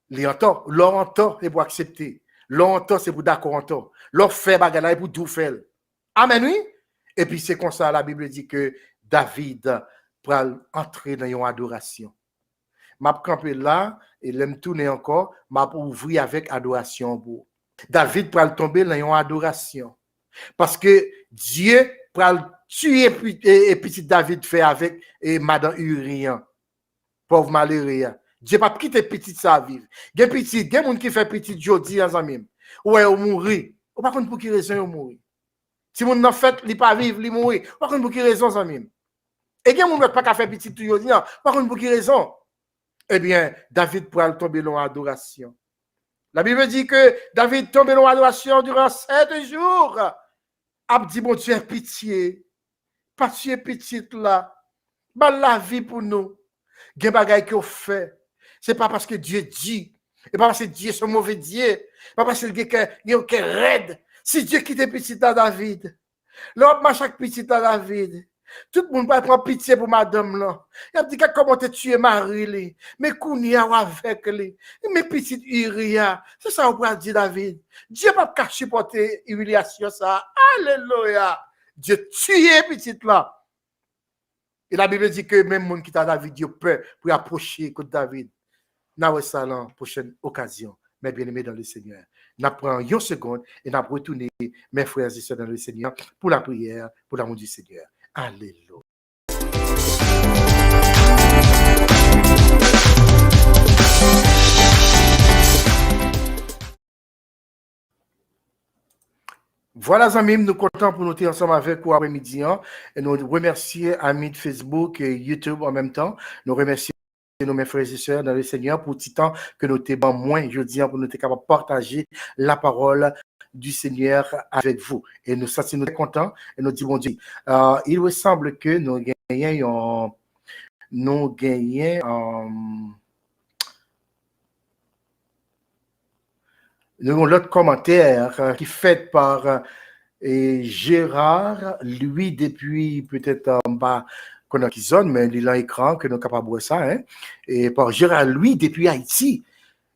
les entend, leur entend, c'est pour accepter. Leur entend, c'est pour d'accord entend. Leur fait bagarre, pour tout faire. Amen, oui? Et puis c'est comme ça, la Bible dit que David pour entrer dans une adoration. M'a campé là, et l'aime tourner encore, m'a ouvrir avec adoration pour. David pour tomber dans une adoration. Parce que Dieu pour tuer et petit David fait avec madame Urian. pauvre malheureux. Dieu pas quitter petit ça à vivre. Gen petit, gen moun qui fait petit jodi en amis. Ouais, ou mourir. Ou pas contre pour qui raison ou mourir. Si moun nan fait, li pas vivre, li mourir. Pas contre pour qui raison amis. Et gen moun pas ka faire petit tout jodi, pas contre pour qui raison. Eh bien, David pourra tomber dans l'adoration. La Bible dit que David tombe dans l'adoration durant 7 jours. A dit, bon Dieu, pitié. Pitié petite là. Bah la vie pour nous. Gen bagay que fait. C'est pas parce que Dieu dit. Et pas parce que Dieu est un mauvais Dieu. Pas parce que Dieu est raide. Si Dieu quitte petit à David. L'homme marche avec petit à David. Tout le monde va prendre pitié pour madame là. Il a dit comment tu tué Marie, mais Kounia avec lui. Mais petite Uria, c'est ça qu'on va dire David. Dieu va pas supporter humiliation ça. Alléluia. Dieu tué petite là. Et la Bible dit que même monde qui t'a David, Dieu peur pour approcher contre David. N'a ça là, prochaine occasion. Mes bien-aimés dans le Seigneur. Nous prenons une seconde et nous retournons, mes frères et sœurs dans le Seigneur, pour la prière, pour l'amour du Seigneur. Alléluia. Voilà, amis, nous comptons pour nous être ensemble avec vous après-midi. Et nous remercions amis de Facebook et YouTube en même temps. Nous remercions mes frères et sœurs dans le Seigneur pour tout temps que nous sommes moins jeudi pour nous être capables de partager la parole du Seigneur avec vous. Et nous sommes très contents et nous disons, bon Dieu, il me semble que nous gagnons l'autre commentaire qui est fait par Gérard, lui, depuis peut-être en bas, qu'on a qui zone, mais il a l'écran, que nous sommes capables de voir ça, hein, et par Gérard, lui, depuis Haïti.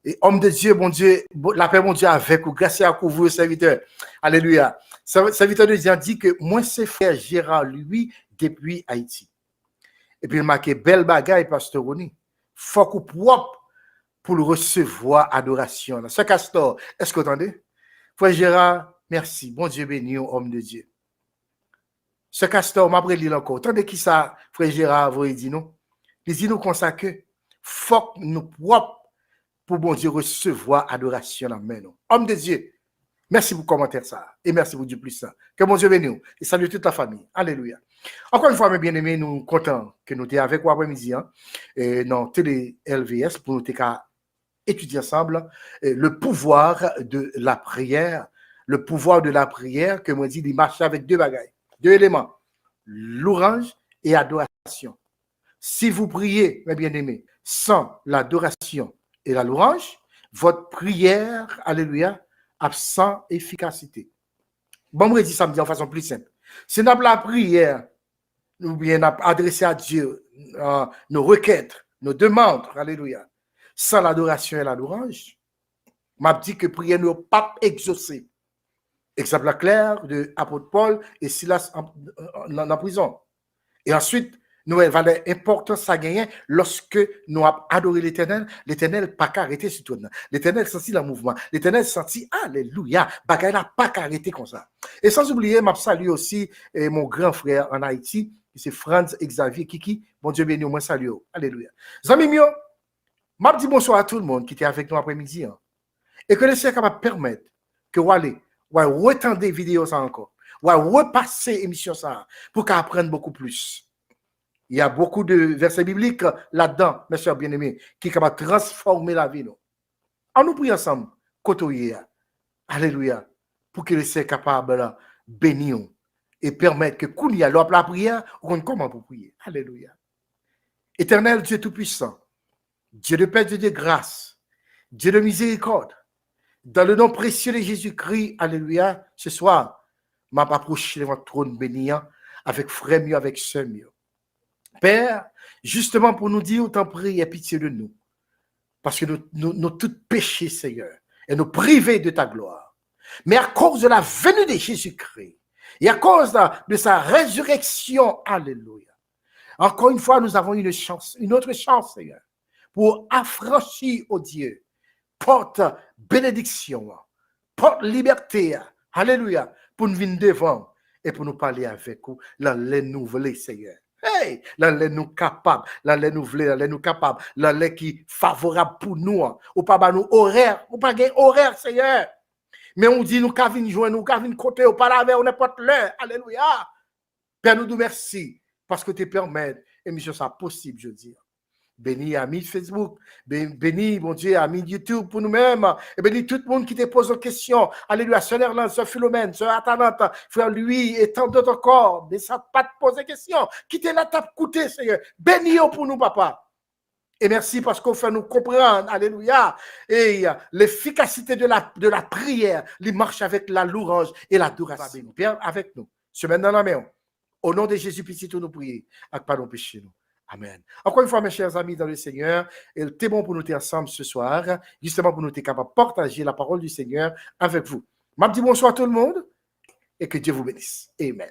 Et homme de Dieu, bon Dieu, la paix, mon Dieu, avec vous, grâce à vous, serviteur. Alléluia. Serviteur de Dieu dit que moi, c'est frère Gérard, lui, depuis Haïti. Et puis, il m'a marqué belle bagaille, pasteur Roni. Faut qu'on propre pour le recevoir adoration. Ce castor, est-ce que vous entendez? Frère Gérard, merci. Bon Dieu béni, homme de Dieu. Ce castor, m'a pris encore. Attendez qui ça, frère Gérard, vous dit nous? Il dit nous comme ça que faut que nous propre pour bon Dieu recevoir adoration dans main. Homme de Dieu, merci pour le commentaire ça. Et merci pour du plus ça. Que bon Dieu bénisse. Et salut toute la famille. Alléluia. Encore une fois, mes bien-aimés, nous sommes contents que nous sommes avec vous après-midi. Et dans Télé LVS pour nous étudier ensemble le pouvoir de la prière. Le pouvoir de la prière, que moi dis, il marche avec deux bagailles, deux éléments. Louange et adoration. Si vous priez, mes bien-aimés, sans l'adoration et la louange, votre prière, alléluia, a sans efficacité. Bon, moi, je dis ça me dit en façon plus simple. Si nous avons la prière, nous bien adresser à Dieu nos requêtes, nos demandes, alléluia, sans l'adoration et la louange, m'a dit que prière ne pas exaucée. Exemple clair de l'apôtre Paul et Silas en prison. Et ensuite, nous avons l'importance à gagner lorsque nous avons adoré l'Éternel. L'Éternel n'a pas arrêté sur tout. L'Éternel sentit le mouvement. L'Éternel sentit, alléluia, bagaille n'a pas arrêté comme ça. Et sans oublier, je salue aussi mon grand frère en Haïti, c'est Franz Xavier Kiki. Bon Dieu béni, moi salue. Alléluia. Zami mio, je dis bonsoir à tout le monde qui était avec nous après-midi. Et que le Seigneur capable de permettre que vous allez retendre des vidéos ça encore, ou repasser l'émission ça pour qu'on apprenne beaucoup plus. Il y a beaucoup de versets bibliques là-dedans, mes chers bien-aimés, qui sont capables de transformer la vie. On nous prie ensemble, côtoyer. Alléluia. Pour que le Seigneur soit capable de bénir et permettre que quand il y a la prière, on comment pour prier. Alléluia. Éternel Dieu Tout-Puissant, Dieu de paix, Dieu de grâce, Dieu de miséricorde, dans le nom précieux de Jésus-Christ, alléluia, ce soir, m'a approché de votre trône bénissant avec frère mieux, avec sœur mieux. Père, justement pour nous dire, t'en prie, aie pitié de nous. Parce que nous tous péchés, Seigneur, et nous privés de ta gloire. Mais à cause de la venue de Jésus-Christ, et à cause de sa résurrection, alléluia. Encore une fois, nous avons une autre chance, Seigneur, pour affranchir au Dieu, porte bénédiction, porte liberté, alléluia, pour nous venir devant et pour nous parler avec vous, dans les nouvelles, Seigneur. Hey, là, nous capables, là, nous voulons, là, nous capables, là, qui favorable pour nous, ou pas nous horaire, ou pas gain horaire, Seigneur. Mais on dit, nous qu'avons joindre, nous qu'avons côté, ou pas la veille, on n'importe l'heure. Alléluia. Père, nous merci, parce que tu permets, et mission ça possible, je dis. Béni amis Facebook, béni, mon Dieu, amis YouTube pour nous-mêmes, et béni tout le monde qui te pose des questions. Alléluia, Sœur Erland, Sœur Philomène, Sœur Atalante, frère Louis et tant d'autres encore. Mais ça pas te poser des questions. Quittez la table, écoutez, Seigneur. Béni pour nous, papa. Et merci parce qu'on fait nous comprendre, alléluia, et l'efficacité de la prière, il marche avec la louange et l'adoration. Viens avec nous, semaine dans la main. Au nom de Jésus, petit nous prier, avec pardon péché nous. Amen. Encore une fois, mes chers amis dans le Seigneur, il est bon pour nous être ensemble ce soir, justement pour nous être capables de partager la parole du Seigneur avec vous. Je dis bonsoir à tout le monde et que Dieu vous bénisse. Amen.